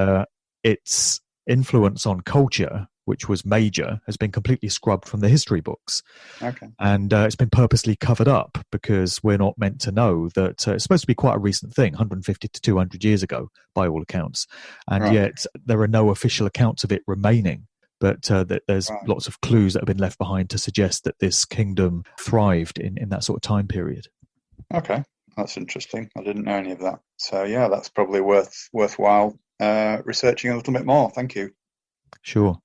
its influence on culture, which was major, has been completely scrubbed from the history books. Okay. And it's been purposely covered up because we're not meant to know that it's supposed to be quite a recent thing, 150 to 200 years ago, by all accounts. And yet there are no official accounts of it remaining. But there's lots of clues that have been left behind to suggest that this kingdom thrived in that sort of time period. Okay, that's interesting. I didn't know any of that. So, yeah, that's probably worthwhile researching a little bit more. Thank you. Sure.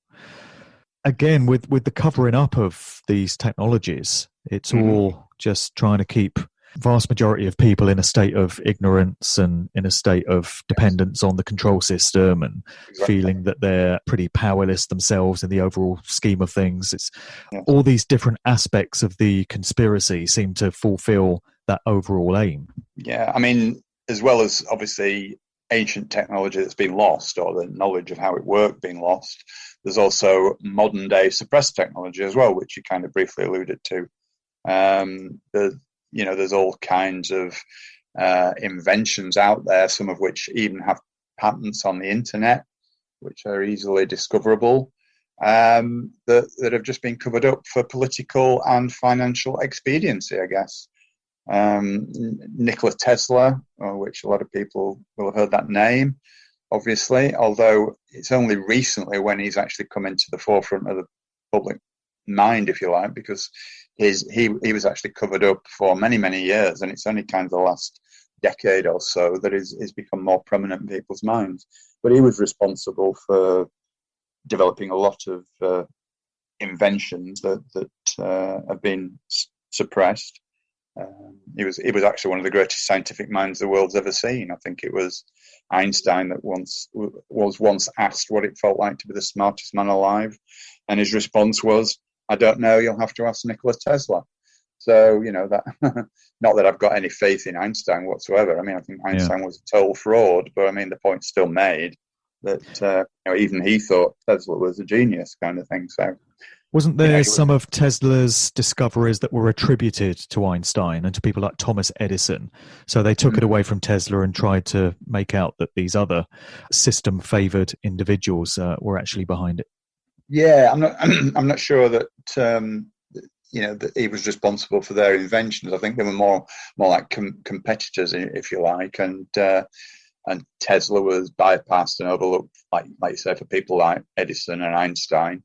Again, with the covering up of these technologies, it's all just trying to keep vast majority of people in a state of ignorance and in a state of dependence on the control system and feeling that they're pretty powerless themselves in the overall scheme of things. It's all these different aspects of the conspiracy seem to fulfill that overall aim. Yeah, I mean, as well as obviously ancient technology that's been lost or the knowledge of how it worked being lost, there's also modern day suppressed technology as well, which you kind of briefly alluded to. There's all kinds of inventions out there, some of which even have patents on the internet, which are easily discoverable, that have just been covered up for political and financial expediency, I guess. Nicola Tesla, which a lot of people will have heard that name, obviously, although it's only recently when he's actually come into the forefront of the public mind, if you like, because he was actually covered up for many, many years, and it's only kind of the last decade or so that he's become more prominent in people's minds. But he was responsible for developing a lot of inventions that have been suppressed. He was actually one of the greatest scientific minds the world's ever seen. I think it was Einstein that was once asked what it felt like to be the smartest man alive, and his response was, "I don't know. You'll have to ask Nicola Tesla." So that not that I've got any faith in Einstein whatsoever. I mean, I think Einstein was a total fraud, but I mean the point's still made that even he thought Tesla was a genius, kind of thing. So. Wasn't there some of Tesla's discoveries that were attributed to Einstein and to people like Thomas Edison? So they took it away from Tesla and tried to make out that these other system-favored individuals were actually behind it. Yeah, I'm not sure that that he was responsible for their inventions. I think they were more like competitors, if you like, and Tesla was bypassed and overlooked, like you say, for people like Edison and Einstein.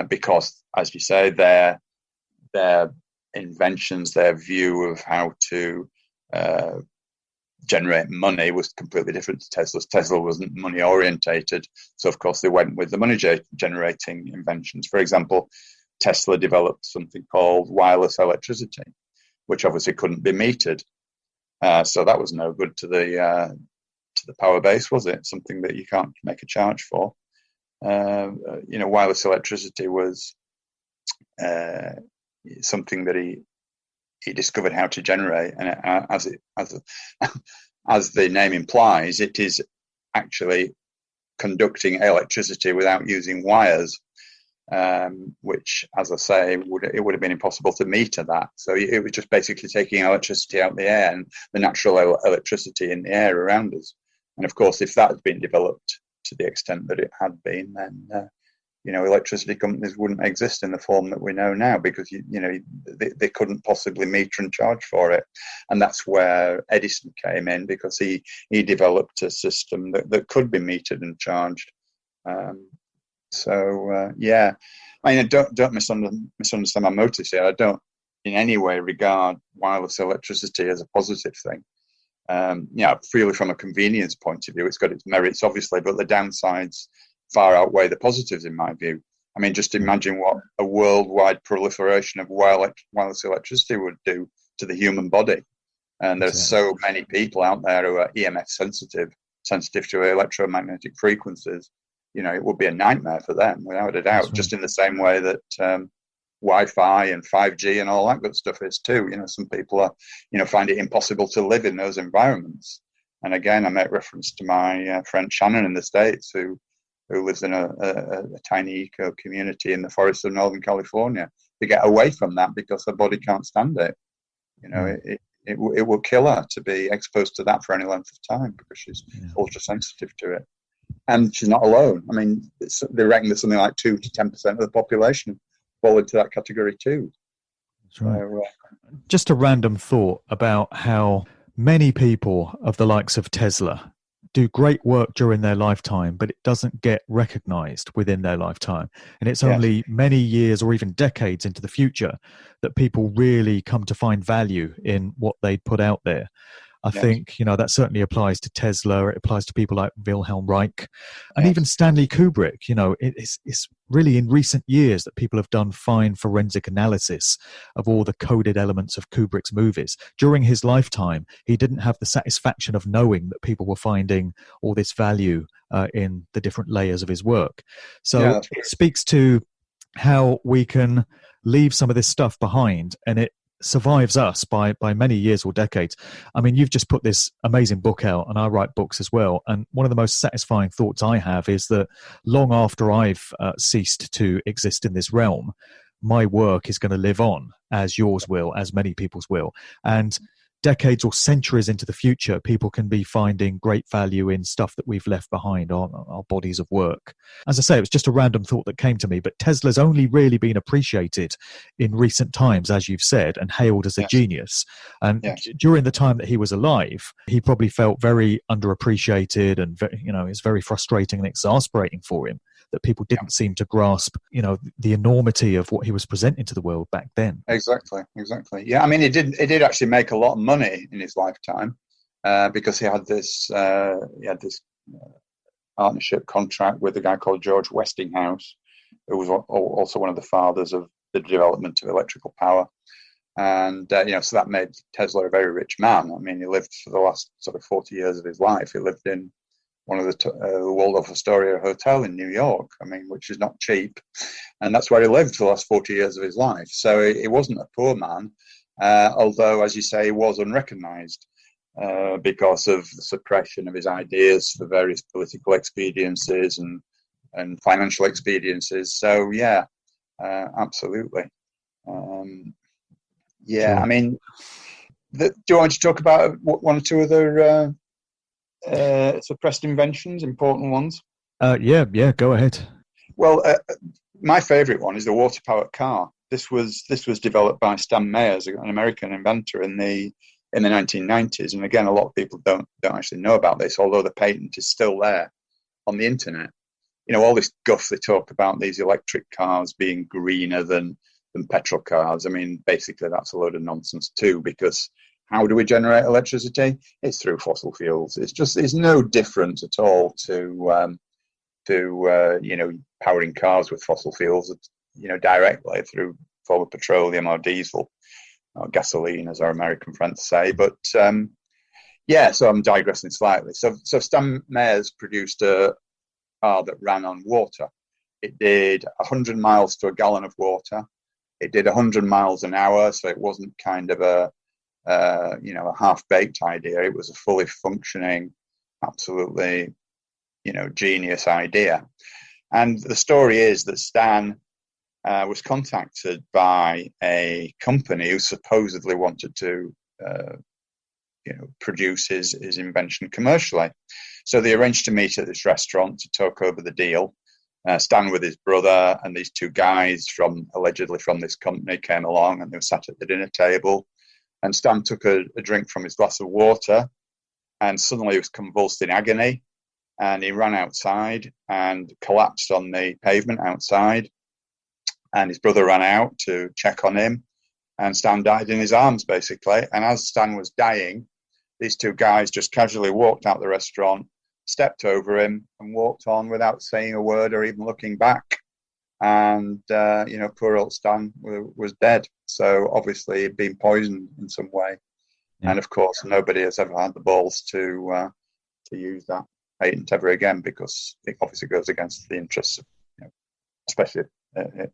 Because, as you say, their inventions, their view of how to generate money was completely different to Tesla's. Tesla wasn't money orientated, so of course they went with the money generating inventions. For example, Tesla developed something called wireless electricity, which obviously couldn't be metered. So that was no good to the power base, was it? Something that you can't make a charge for. Wireless electricity was something that he discovered how to generate, and as the name implies, it is actually conducting electricity without using wires, which, as I say, it would have been impossible to meter that. So it was just basically taking electricity out of the air and the natural electricity in the air around us. And of course, if that had been developed to the extent that it had been, then electricity companies wouldn't exist in the form that we know now, because they couldn't possibly meter and charge for it. And that's where Edison came in, because he developed a system that could be metered and charged. Yeah, I mean, don't misunderstand my motives here. I don't in any way regard wireless electricity as a positive thing. Purely from a convenience point of view, it's got its merits, obviously, but the downsides far outweigh the positives, in my view. I mean, just imagine what a worldwide proliferation of wireless electricity would do to the human body. And there's so many people out there who are EMF sensitive to electromagnetic frequencies. It would be a nightmare for them, without a doubt. Right. Just in the same way that Wi-Fi and 5G and all that good stuff is too. Some people are, find it impossible to live in those environments. And again, I make reference to my friend Shannon in the States, who lives in a tiny eco community in the forests of Northern California, to get away from that because her body can't stand it. It will kill her to be exposed to that for any length of time, because she's ultra sensitive to it. And she's not alone. I mean, they reckon that something like 2 to 10% of the population fall into that category too. That's right. Just a random thought about how many people of the likes of Tesla do great work during their lifetime, but it doesn't get recognized within their lifetime. And it's only many years or even decades into the future that people really come to find value in what they put out there. I think, that certainly applies to Tesla. It applies to people like Wilhelm Reich and even Stanley Kubrick. It's really in recent years that people have done fine forensic analysis of all the coded elements of Kubrick's movies. During his lifetime, he didn't have the satisfaction of knowing that people were finding all this value in the different layers of his work. So it speaks to how we can leave some of this stuff behind, and it survives us by many years or decades. I mean, you've just put this amazing book out, and I write books as well. And one of the most satisfying thoughts I have is that long after I've ceased to exist in this realm, my work is going to live on, as yours will, as many people's will. And decades or centuries into the future, people can be finding great value in stuff that we've left behind, our bodies of work. As I say, it was just a random thought that came to me, but Tesla's only really been appreciated in recent times, as you've said, and hailed as a genius. And during the time that he was alive, he probably felt very underappreciated, and it's very frustrating and exasperating for him that people didn't seem to grasp, the enormity of what he was presenting to the world back then. Exactly. Yeah, I mean, he did actually make a lot of money in his lifetime because he had this partnership contract with a guy called George Westinghouse, who was also one of the fathers of the development of electrical power. And, so that made Tesla a very rich man. I mean, he lived for the last sort of 40 years of his life. He lived in one of the Waldorf Astoria Hotel in New York, which is not cheap. And that's where he lived for the last 40 years of his life. So he wasn't a poor man, although, as you say, he was unrecognized because of the suppression of his ideas for various political expediencies and financial expediencies. So, absolutely. Sure. I mean, do you want to talk about one or two other suppressed inventions, important ones? Go ahead. Well, my favourite one is the water-powered car. This was developed by Stan Meyers, an American inventor in the 1990s. And again, a lot of people don't actually know about this, although the patent is still there on the internet. All this guff they talk about these electric cars being greener than petrol cars. I mean, basically that's a load of nonsense too, because how do we generate electricity? It's through fossil fuels. It's no different at all to powering cars with fossil fuels, directly through form of petroleum or diesel or gasoline, as our American friends say. But so I'm digressing slightly. So Stan Meyers produced a car that ran on water. It did 100 miles to a gallon of water. It did 100 miles an hour, so it wasn't kind of a half-baked idea. It was a fully functioning, absolutely, genius idea. And the story is that Stan was contacted by a company who supposedly wanted to, produce his invention commercially. So they arranged to meet at this restaurant to talk over the deal. Stan with his brother and these two guys allegedly from this company came along, and they were sat at the dinner table. And Stan took a drink from his glass of water, and suddenly he was convulsed in agony, and he ran outside and collapsed on the pavement outside. And his brother ran out to check on him, and Stan died in his arms, basically. And as Stan was dying, these two guys just casually walked out the restaurant, stepped over him, and walked on without saying a word or even looking back. And, poor old Stan was dead. So obviously he'd been poisoned in some way. Yeah. And of course, nobody has ever had the balls to use that patent ever again, because it obviously goes against the interests of, especially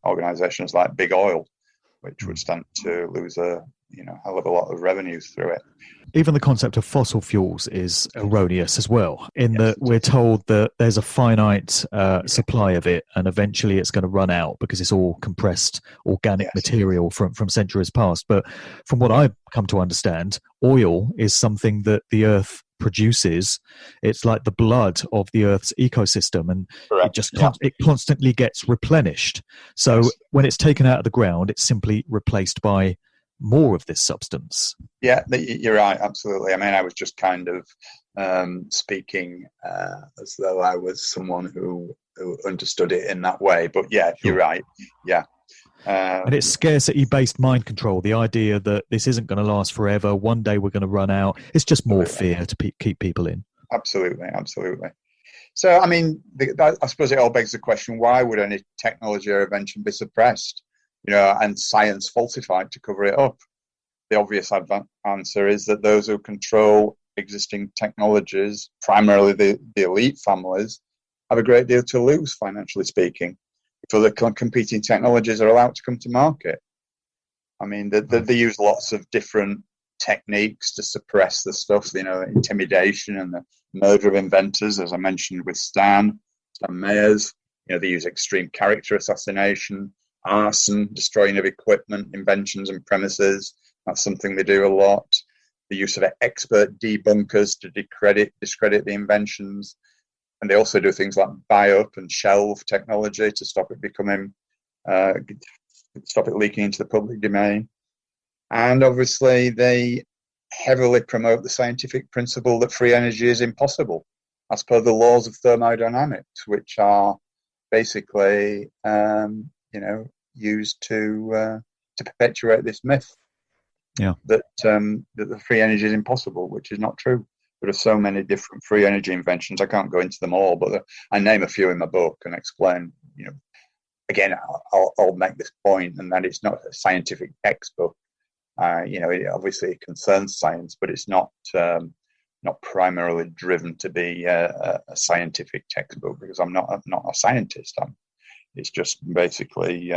organizations like Big Oil, which would stand to lose a hell of a lot of revenues through it. Even the concept of fossil fuels is erroneous as well, in that we're told that there's a finite supply of it, and eventually it's going to run out because it's all compressed organic material from centuries past. But from what I've come to understand, oil is something that the Earth produces. It's like the blood of the Earth's ecosystem, and it just it constantly gets replenished. So when it's taken out of the ground, it's simply replaced by more of this substance. Yeah, you're right, absolutely. I mean, I was just kind of speaking as though I was someone who understood it in that way. But yeah, you're right. Yeah. And it's scarcity-based mind control, the idea that this isn't going to last forever, one day we're going to run out. It's just more fear to keep people in. Absolutely. So, I mean, I suppose it all begs the question, why would any technology or invention be suppressed, and science falsified to cover it up? The obvious answer is that those who control existing technologies, primarily the elite families, have a great deal to lose, financially speaking, if other competing technologies are allowed to come to market. I mean, they use lots of different techniques to suppress the stuff, intimidation and the murder of inventors, as I mentioned with Stan Meyers. They use extreme character assassination, arson, destroying of equipment, inventions and premises. That's something they do a lot. the use of expert debunkers to discredit the inventions. And they also do things like buy up and shelve technology to stop it leaking into the public domain. And obviously, they heavily promote the scientific principle that free energy is impossible, as per the laws of thermodynamics, which are basically, used to perpetuate this myth that the free energy is impossible, which is not true. There are so many different free energy inventions. I can't go into them all, but I name a few in my book and explain. Again, I'll make this point, and that it's not a scientific textbook. It obviously concerns science, but it's not primarily driven to be a scientific textbook, because I'm not a scientist. It's just basically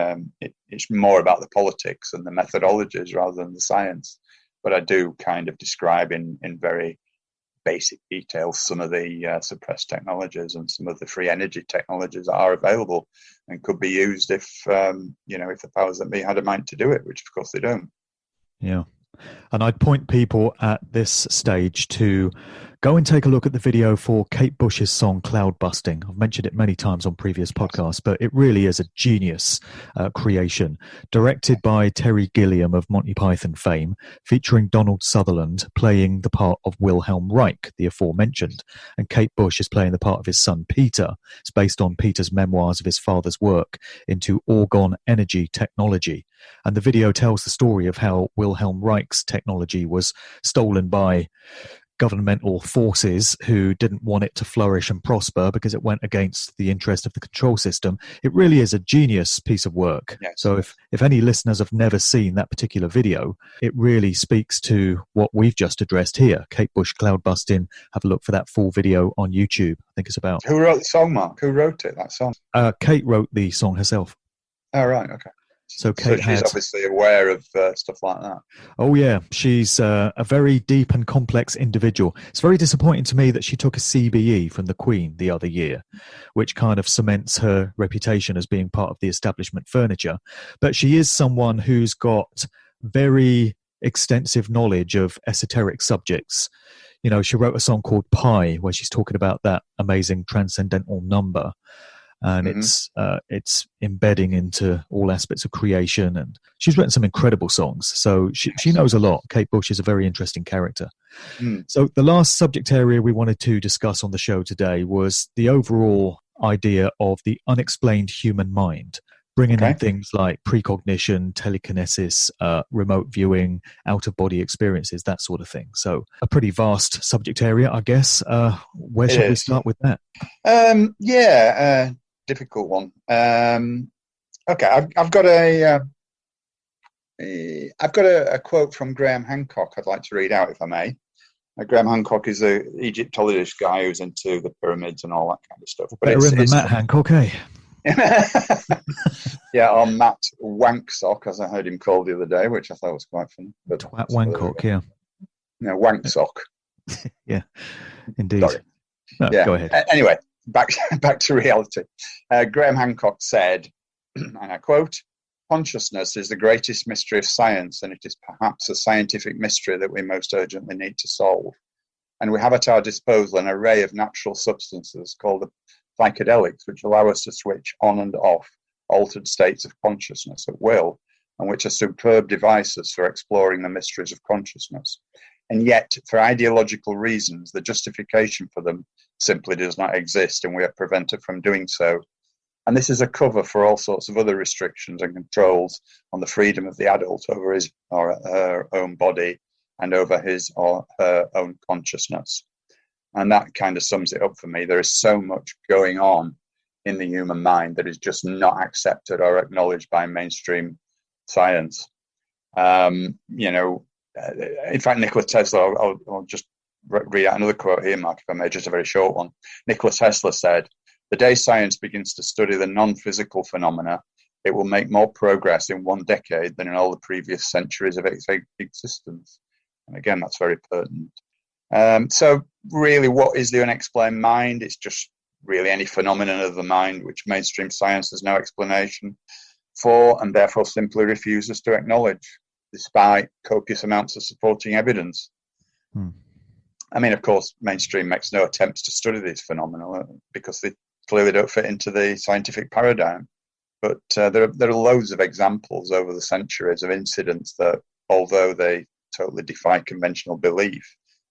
it's more about the politics and the methodologies rather than the science. But I do kind of describe in very basic detail some of the suppressed technologies and some of the free energy technologies that are available and could be used if the powers that be had a mind to do it, which of course they don't. Yeah. And I'd point people at this stage to go and take a look at the video for Kate Bush's song Cloud Busting. I've mentioned it many times on previous podcasts, but it really is a genius creation. Directed by Terry Gilliam of Monty Python fame, featuring Donald Sutherland playing the part of Wilhelm Reich, the aforementioned. And Kate Bush is playing the part of his son Peter. It's based on Peter's memoirs of his father's work into orgone energy technology. And the video tells the story of how Wilhelm Reich's technology was stolen by governmental forces who didn't want it to flourish and prosper because it went against the interest of the control system. It really is a genius piece of work. Yes. So if any listeners have never seen that particular video, it really speaks to what we've just addressed here. Kate Bush Cloud Busting. Have a look for that full video on YouTube. I think it's about... Who wrote the song, Mark? Who wrote it, that song? Kate wrote the song herself. Oh, right, okay. So she's obviously aware of stuff like that. Oh, yeah. She's a very deep and complex individual. It's very disappointing to me that she took a CBE from the Queen the other year, which kind of cements her reputation as being part of the establishment furniture. But she is someone who's got very extensive knowledge of esoteric subjects. She wrote a song called Pi, where she's talking about that amazing transcendental number. And it's embedding into all aspects of creation. And she's written some incredible songs. So she knows a lot. Kate Bush is a very interesting character. So the last subject area we wanted to discuss on the show today was the overall idea of the unexplained human mind, bringing in things like precognition, telekinesis, remote viewing, out-of-body experiences, that sort of thing. So a pretty vast subject area, I guess. Where should we start with that? Difficult one. Okay, I've got a quote from Graham Hancock I'd like to read out, if I may. Graham Hancock is an Egyptologist guy who's into the pyramids and all that kind of stuff. But better in than Matt Hancock, eh? Yeah, or Matt Wanksock, as I heard him called the other day, which I thought was quite funny. But Twat Wanksock, yeah. No, Wanksock. Yeah, indeed. Sorry. No, yeah. Go ahead. Anyway, back to reality. Graham Hancock said, and I quote, "Consciousness is the greatest mystery of science, and it is perhaps a scientific mystery that we most urgently need to solve. And we have at our disposal an array of natural substances called psychedelics, which allow us to switch on and off altered states of consciousness at will, and which are superb devices for exploring the mysteries of consciousness. And yet, for ideological reasons, the justification for them simply does not exist, and we are prevented from doing so. And this is a cover for all sorts of other restrictions and controls on the freedom of the adult over his or her own body and over his or her own consciousness." And that kind of sums it up for me. There is so much going on in the human mind that is just not accepted or acknowledged by mainstream science. In fact, Nicola Tesla, I'll just read out another quote here, Mark, if I may, just a very short one. Nicola Tesla said, "The day science begins to study the non-physical phenomena, it will make more progress in one decade than in all the previous centuries of its existence." And again, that's very pertinent. So really, what is the unexplained mind? It's just really any phenomenon of the mind which mainstream science has no explanation for and therefore simply refuses to acknowledge, despite copious amounts of supporting evidence. Hmm. I mean, of course, mainstream makes no attempts to study these phenomena because they clearly don't fit into the scientific paradigm. But there are loads of examples over the centuries of incidents that, although they totally defy conventional belief,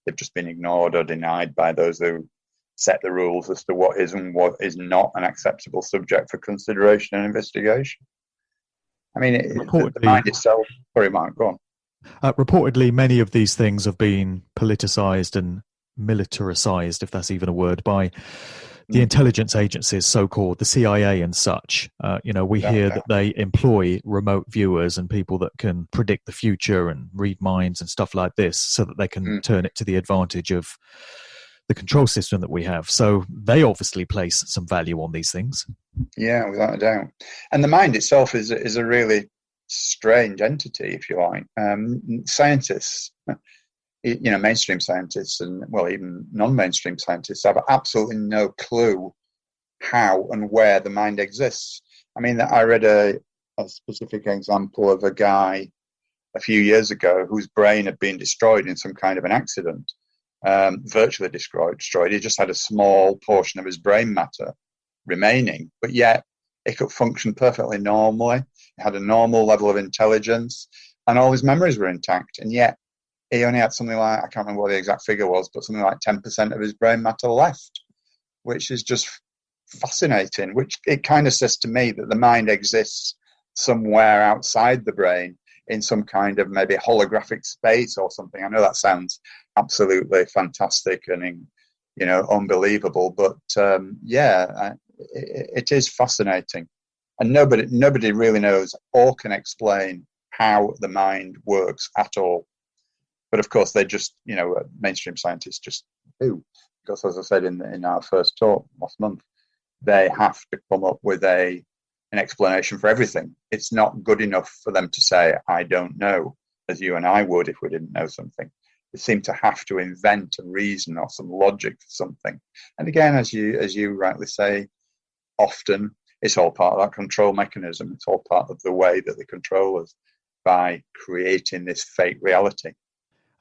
they've just been ignored or denied by those who set the rules as to what is and what is not an acceptable subject for consideration and investigation. I mean, the mind itself. Sorry, Mark, go on. Reportedly, many of these things have been politicized and militarized, if that's even a word, by the intelligence agencies, so-called the CIA and such. We hear that they employ remote viewers and people that can predict the future and read minds and stuff like this, so that they can turn it to the advantage of the control system that we have. So they obviously place some value on these things. Yeah, without a doubt. And the mind itself is a really strange entity, if you like. Scientists, mainstream scientists and, well, even non-mainstream scientists have absolutely no clue how and where the mind exists. I mean, I read a specific example of a guy a few years ago whose brain had been destroyed in some kind of an accident, virtually destroyed. He just had a small portion of his brain matter remaining, but yet it could function perfectly normally. He had a normal level of intelligence and all his memories were intact. And yet he only had something like, I can't remember what the exact figure was, but something like 10% of his brain matter left, which is just fascinating, which it kind of says to me that the mind exists somewhere outside the brain in some kind of maybe holographic space or something. I know that sounds absolutely fantastic and, unbelievable, but it is fascinating. And nobody really knows or can explain how the mind works at all. But of course, they just, mainstream scientists just do. Because as I said in our first talk last month, they have to come up with an explanation for everything. It's not good enough for them to say, I don't know, as you and I would if we didn't know something. They seem to have to invent a reason or some logic for something. And again, as you rightly say, often it's all part of that control mechanism. It's all part of the way that they control us by creating this fake reality.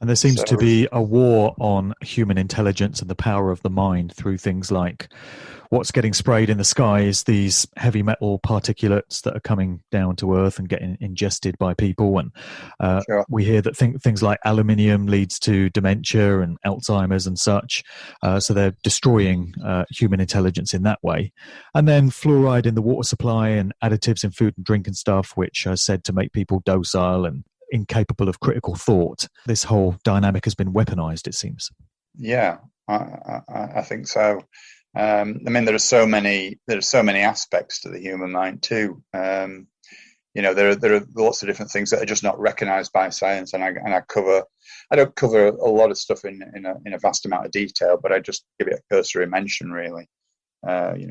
And there seems to be a war on human intelligence and the power of the mind through things like what's getting sprayed in the skies, these heavy metal particulates that are coming down to Earth and getting ingested by people. And we hear that things like aluminium leads to dementia and Alzheimer's and such. So they're destroying human intelligence in that way. And then fluoride in the water supply and additives in food and drink and stuff, which are said to make people docile and incapable of critical thought. This whole dynamic has been weaponized, it seems. Yeah, I think so. I mean, there are so many aspects to the human mind too. There are lots of different things that are just not recognized by science, and I don't cover a lot of stuff in a vast amount of detail, but I just give it a cursory mention, really.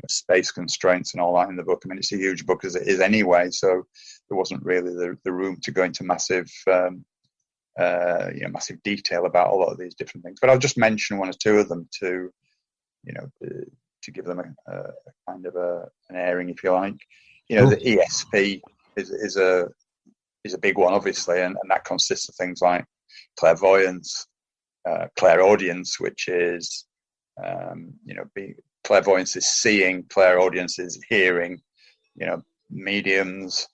Space constraints and all that in the book. I mean, it's a huge book as it is anyway, so there wasn't really the room to go into massive detail about a lot of these different things. But I'll just mention one or two of them to give them a kind of an airing, if you like. The ESP is a big one, obviously, and that consists of things like clairvoyance, clairaudience, which is clairvoyance is seeing, clairaudience is hearing, mediums,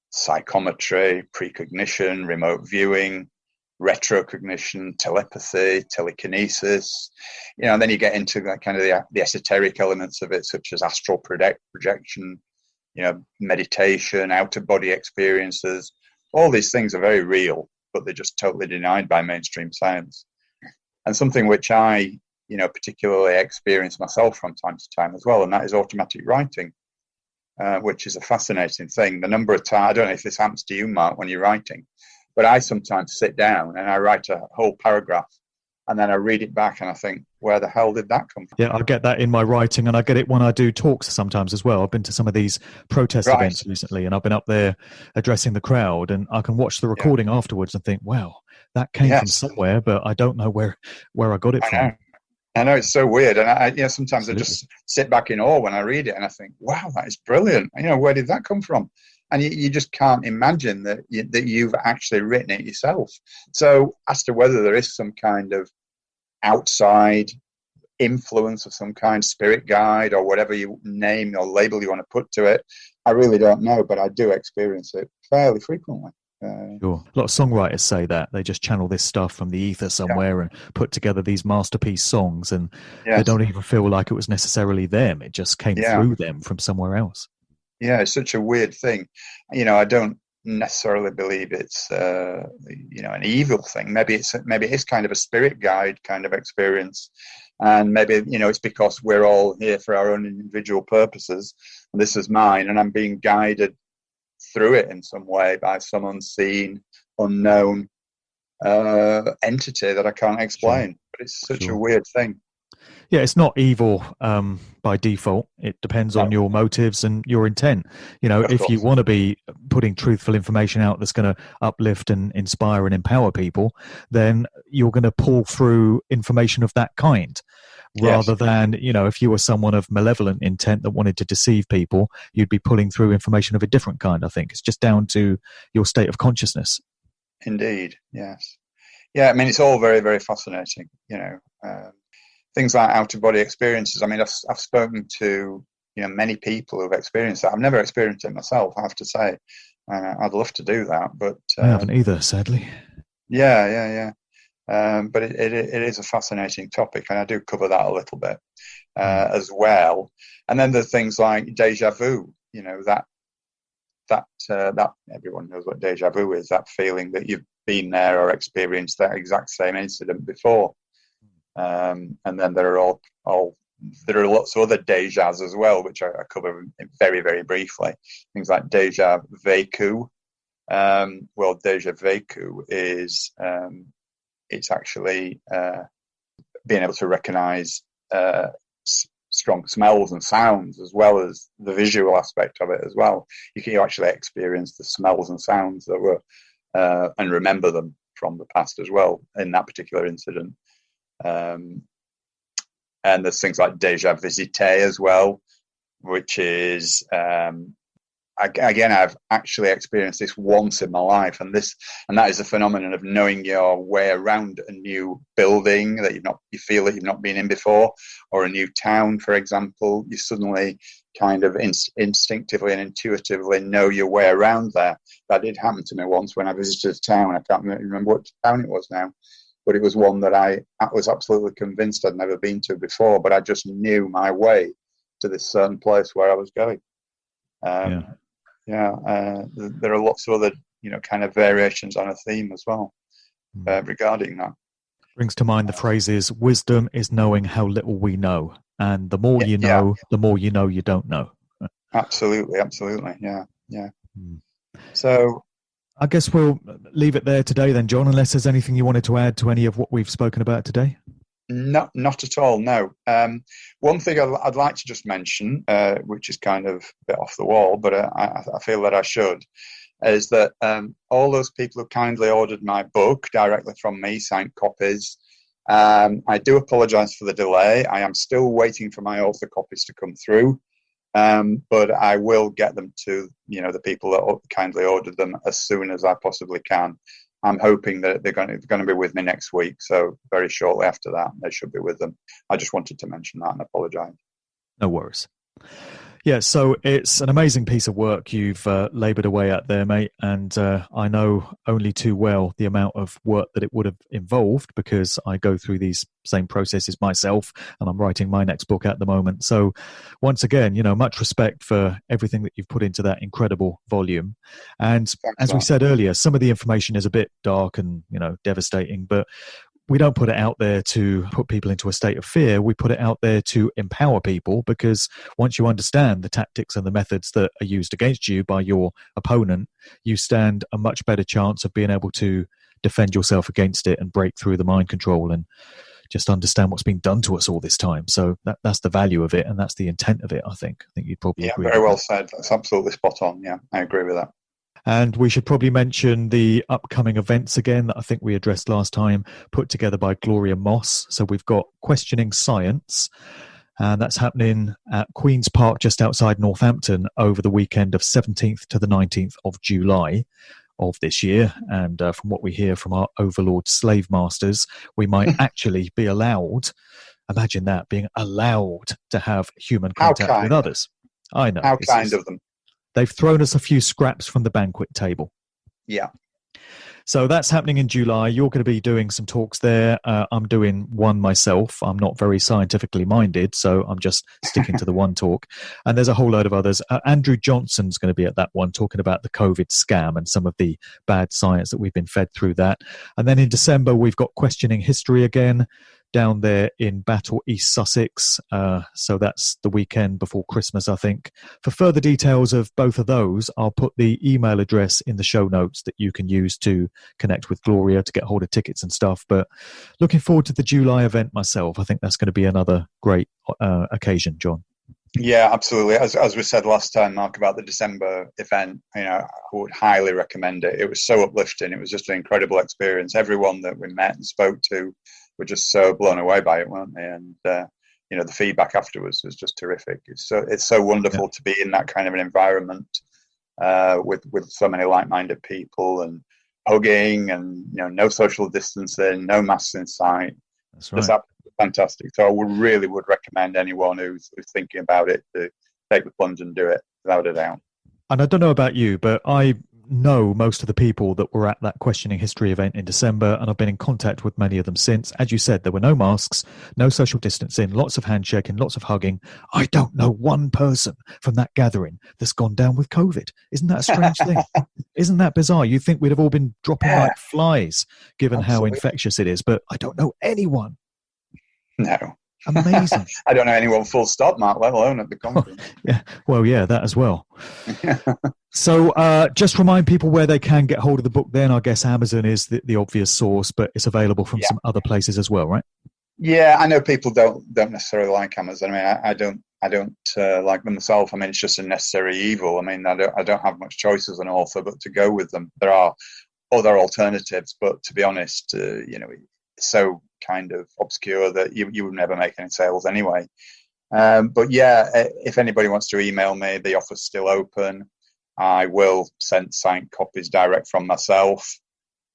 psychometry, precognition, remote viewing, retrocognition, telepathy, telekinesis, and then you get into that kind of the esoteric elements of it, such as astral projection, meditation, out-of-body experiences. All these things are very real, but they're just totally denied by mainstream science. And something which I particularly experience myself from time to time as well, and that is automatic writing, which is a fascinating thing. The number of times, I don't know if this happens to you, Mark, when you're writing, but I sometimes sit down and I write a whole paragraph and then I read it back and I think, where the hell did that come from? Yeah, I get that in my writing, and I get it when I do talks sometimes as well. I've been to some of these protest events recently, and I've been up there addressing the crowd, and I can watch the recording afterwards and think, wow, that came from somewhere, but I don't know where I got it from. I know, it's so weird, and I sometimes Absolutely. I just sit back in awe when I read it, and I think, "Wow, that is brilliant!" Where did that come from? And you just can't imagine that you've actually written it yourself. So, as to whether there is some kind of outside influence of some kind, spirit guide, or whatever you name or label you want to put to it. I really don't know, but I do experience it fairly frequently. Sure. A lot of songwriters say that they just channel this stuff from the ether somewhere and put together these masterpiece songs, and they don't even feel like it was necessarily them. It just came through them from somewhere else. Yeah, it's such a weird thing. I don't necessarily believe it's an evil thing. Maybe it's kind of a spirit guide kind of experience, and maybe it's because we're all here for our own individual purposes, and this is mine, and I'm being guided through it in some way by some unseen, unknown entity that I can't explain. Sure. But it's such a weird thing. Yeah, it's not evil by default. It depends on your motives and your intent. If you want to be putting truthful information out that's going to uplift and inspire and empower people, then you're going to pull through information of that kind. Rather than, if you were someone of malevolent intent that wanted to deceive people, you'd be pulling through information of a different kind, I think. It's just down to your state of consciousness. Indeed, yes. Yeah, I mean, it's all very, very fascinating, things like out-of-body experiences. I mean, I've spoken to, many people who've experienced that. I've never experienced it myself, I have to say. I'd love to do that, but... I haven't either, sadly. Yeah. But it is a fascinating topic, and I do cover that a little bit as well. And then there's things like deja vu. That everyone knows what deja vu is. That feeling that you've been there or experienced that exact same incident before. And then there are lots of other dejas as well, which I cover very, very briefly. Things like deja vu. Deja vu is it's actually being able to recognize strong smells and sounds, as well as the visual aspect of it as well. You actually experience the smells and sounds that were and remember them from the past as well in that particular incident. And there's things like Deja Vusite as well, which is again, I've actually experienced this once in my life, and that is a phenomenon of knowing your way around a new building that you feel that you've not been in before, or a new town, for example. You suddenly kind of instinctively and intuitively know your way around there. That did happen to me once when I visited a town. I can't remember what town it was now, but it was one that I was absolutely convinced I'd never been to before, but I just knew my way to this certain place where I was going. There are lots of other, kind of variations on a theme as well regarding that. Brings to mind the phrases, wisdom is knowing how little we know. And the more you know, the more you know you don't know. Absolutely. Yeah. So I guess we'll leave it there today then, John, unless there's anything you wanted to add to any of what we've spoken about today. Not at all, no. One thing I'd like to just mention, which is kind of a bit off the wall, but I feel that I should, is that all those people who kindly ordered my book directly from me, signed copies, I do apologise for the delay. I am still waiting for my author copies to come through, but I will get them to the people that kindly ordered them as soon as I possibly can. I'm hoping that they're going to be with me next week, so very shortly after that, they should be with them. I just wanted to mention that and apologise. No worries. Yeah, so it's an amazing piece of work you've laboured away at there, mate, and I know only too well the amount of work that it would have involved, because I go through these same processes myself, and I'm writing my next book at the moment. So once again, much respect for everything that you've put into that incredible volume. And as we said earlier, some of the information is a bit dark and, devastating, but we don't put it out there to put people into a state of fear. We put it out there to empower people, because once you understand the tactics and the methods that are used against you by your opponent, you stand a much better chance of being able to defend yourself against it and break through the mind control and just understand what's been done to us all this time. So that's the value of it, and that's the intent of it, I think. I think you'd probably agree. Yeah, very well said. That's absolutely spot on. Yeah, I agree with that. And we should probably mention the upcoming events again that I think we addressed last time, put together by Gloria Moss. So we've got Questioning Science, and that's happening at Queen's Park just outside Northampton over the weekend of 17th to the 19th of July. of this year. And from what we hear from our overlord slave masters, we might actually be allowed, imagine that, being allowed to have human contact with others. I know. How kind of them. They've thrown us a few scraps from the banquet table. Yeah. So that's happening in July. You're going to be doing some talks there. I'm doing one myself. I'm not very scientifically minded, so I'm just sticking to the one talk. And there's a whole load of others. Andrew Johnson's going to be at that one, talking about the COVID scam and some of the bad science that we've been fed through that. And then in December, we've got Questioning History again, down there in Battle, East Sussex. So that's the weekend before Christmas, I think. For further details of both of those, I'll put the email address in the show notes that you can use to connect with Gloria to get hold of tickets and stuff. But looking forward to the July event myself. I think that's going to be another great occasion, John. Yeah, absolutely. As we said last time, Mark, about the December event, I would highly recommend it. It was so uplifting. It was just an incredible experience. Everyone that we met and spoke to were just so blown away by it, weren't they? And the feedback afterwards was just terrific. It's so wonderful to be in that kind of an environment with so many like-minded people, and hugging, and no social distancing, no masks in sight. That's right. Just absolutely fantastic. So I would recommend anyone who's thinking about it to take the plunge and do it without a doubt. And I don't know about you, but I know most of the people that were at that Questioning History event in December, and I've been in contact with many of them since. As you said, there were no masks, no social distancing, lots of handshaking, lots of hugging. I don't know one person from that gathering that's gone down with COVID. Isn't that a strange thing? Isn't that bizarre? You'd think we'd have all been dropping like flies, given how infectious it is, but I don't know anyone. No. Amazing. I don't know anyone full stop, Mark, let alone at the conference. Yeah, that as well. So just remind people where they can get hold of the book then. I guess Amazon is the obvious source, but it's available from some other places as well, right? Yeah, I know people don't necessarily like Amazon. I mean, I don't like them myself. I mean, it's just a necessary evil. I mean, I don't have much choice as an author but to go with them. There are other alternatives, but to be honest, it's so kind of obscure that you would never make any sales anyway. But yeah, if anybody wants to email me, the offer's still open. I will send signed copies direct from myself.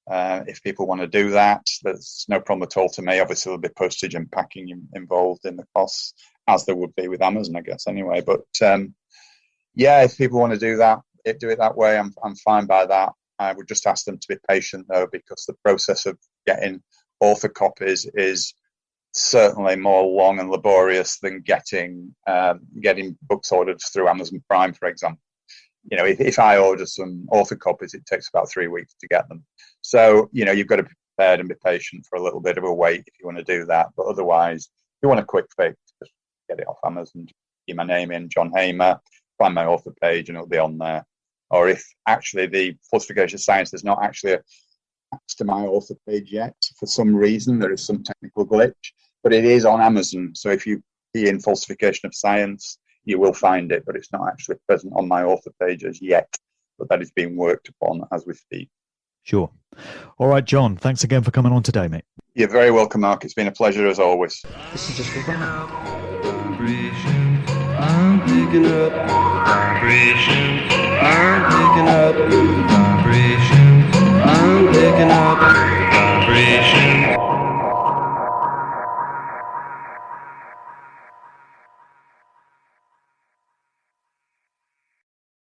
If people want to do that, there's no problem at all to me. Obviously, there'll be postage and packing involved in the costs, as there would be with Amazon, I guess, anyway. But if people want to do it that way, I'm fine by that. I would just ask them to be patient, though, because the process of getting author copies is certainly more long and laborious than getting books ordered through Amazon Prime, for example. If I order some author copies, it takes about 3 weeks to get them. So, you've got to be prepared and be patient for a little bit of a wait if you want to do that. But otherwise, if you want a quick fix, just get it off Amazon, get my name in, John Hamer, find my author page and it'll be on there. Or if actually the Falsification of Science is not actually attached to my author page yet, for some reason, there is some technical glitch, but it is on Amazon. So if you key in Falsification of Science, you will find it, but it's not actually present on my author page as yet. But that is being worked upon as we speak. Sure. All right, John, thanks again for coming on today, mate. You're very welcome, Mark. It's been a pleasure as always. This is just for fun. I'm picking up vibrations. I'm picking up